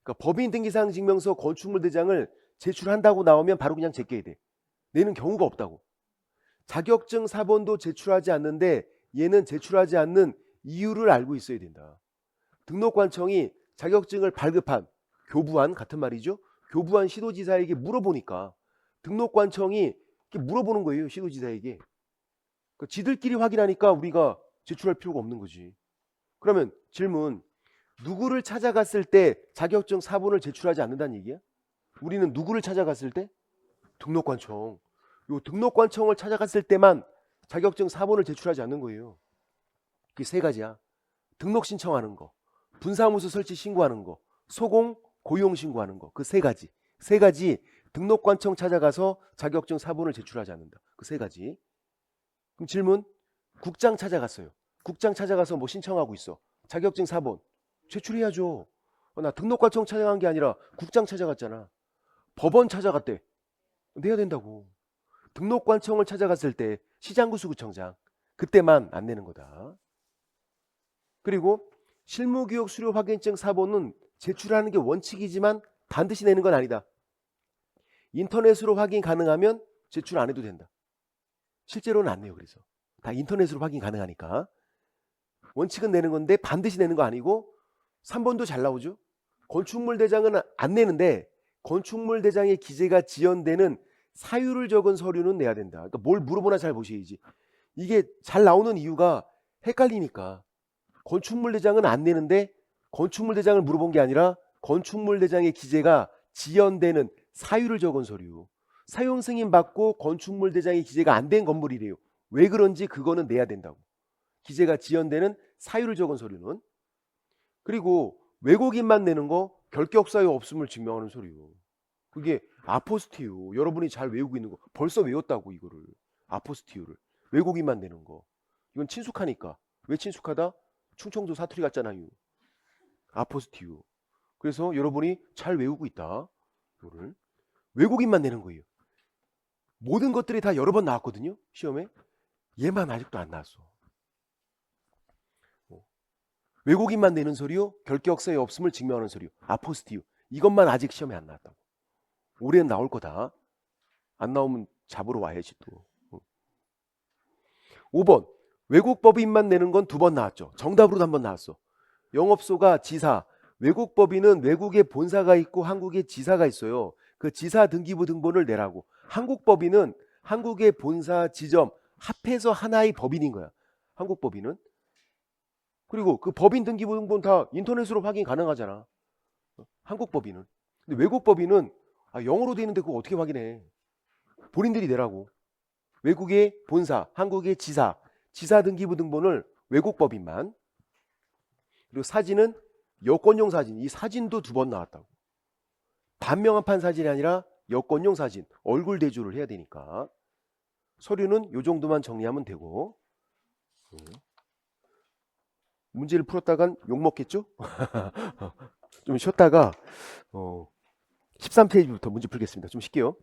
그러니까 법인 등기사항 증명서 건축물 대장을 제출한다고 나오면 바로 그냥 제껴야 돼. 내는 경우가 없다고. 자격증 사본도 제출하지 않는데 얘는 제출하지 않는 이유를 알고 있어야 된다. 등록관청이 자격증을 발급한 교부한 같은 말이죠. 교부한 시도지사에게 물어보니까 등록관청이 물어보는 거예요. 시도지사에게. 그러니까 지들끼리 확인하니까 우리가 제출할 필요가 없는 거지. 그러면 질문, 누구를 찾아갔을 때 자격증 사본을 제출하지 않는다는 얘기야? 우리는 누구를 찾아갔을 때? 등록관청. 요 등록관청을 찾아갔을 때만 자격증 사본을 제출하지 않는 거예요. 그게 세 가지야. 등록 신청하는 거, 분사무소 설치 신고하는 거, 소공 고용 신고하는 거. 그 세 가지. 세 가지 등록관청 찾아가서 자격증 사본을 제출하지 않는다. 그 세 가지. 그럼 질문, 국장 찾아갔어요. 국장 찾아가서 뭐 신청하고 있어. 자격증 사본 제출해야죠. 나 등록관청 찾아간 게 아니라 국장 찾아갔잖아. 법원 찾아갔대. 내야 된다고. 등록관청을 찾아갔을 때 시장구수구청장 그때만 안 내는 거다. 그리고 실무교육 수료 확인증 사본은 제출하는 게 원칙이지만 반드시 내는 건 아니다. 인터넷으로 확인 가능하면 제출 안 해도 된다. 실제로는 안 내요. 그래서 다 인터넷으로 확인 가능하니까 원칙은 내는 건데 반드시 내는 거 아니고 3번도 잘 나오죠. 건축물 대장은 안 내는데 건축물 대장의 기재가 지연되는 사유를 적은 서류는 내야 된다. 그러니까 뭘 물어보나 잘 보셔야지. 이게 잘 나오는 이유가 헷갈리니까. 건축물 대장은 안 내는데 건축물 대장을 물어본 게 아니라 건축물 대장의 기재가 지연되는 사유를 적은 서류. 사용 승인 받고 건축물 대장의 기재가 안 된 건물이래요. 왜 그런지 그거는 내야 된다고. 기재가 지연되는 사유를 적은 서류는. 그리고 외국인만 내는 거 결격 사유 없음을 증명하는 서류. 그게 아포스티유. 여러분이 잘 외우고 있는 거 벌써 외웠다고. 이거를 아포스티유를 외국인만 내는 거. 이건 친숙하니까. 왜 친숙하다? 충청도 사투리 같잖아요. 아포스티유. 그래서 여러분이 잘 외우고 있다. 이거를 외국인만 내는 거예요. 모든 것들이 다 여러 번 나왔거든요. 시험에. 얘만 아직도 안 나왔어. 외국인만 내는 서류, 결격사유 없음을 증명하는 서류, 아포스티유. 이것만 아직 시험에 안 나왔다고. 올해는 나올 거다. 안 나오면 잡으러 와야지 또. 5번. 외국 법인만 내는 건 2번 나왔죠. 정답으로도 1번 나왔어. 영업소가 지사. 외국 법인은 외국에 본사가 있고 한국에 지사가 있어요. 그 지사 등기부 등본을 내라고. 한국 법인은 한국의 본사 지점 합해서 하나의 법인인 거야. 한국 법인은. 그리고 그 법인 등기부 등본 다 인터넷으로 확인 가능하잖아. 한국 법인은. 근데 외국 법인은 영어로 돼 있는데 그거 어떻게 확인해? 본인들이 내라고. 외국의 본사, 한국의 지사, 지사 등기부 등본을 외국 법인만. 그리고 사진은 여권용 사진. 이 사진도 2번 나왔다고. 단명한 사진이 아니라 여권용 사진. 얼굴 대조를 해야 되니까. 서류는 요 정도만 정리하면 되고. 문제를 풀었다간 욕먹겠죠? 좀 쉬었다가 13페이지부터 문제 풀겠습니다. 좀 쉴게요.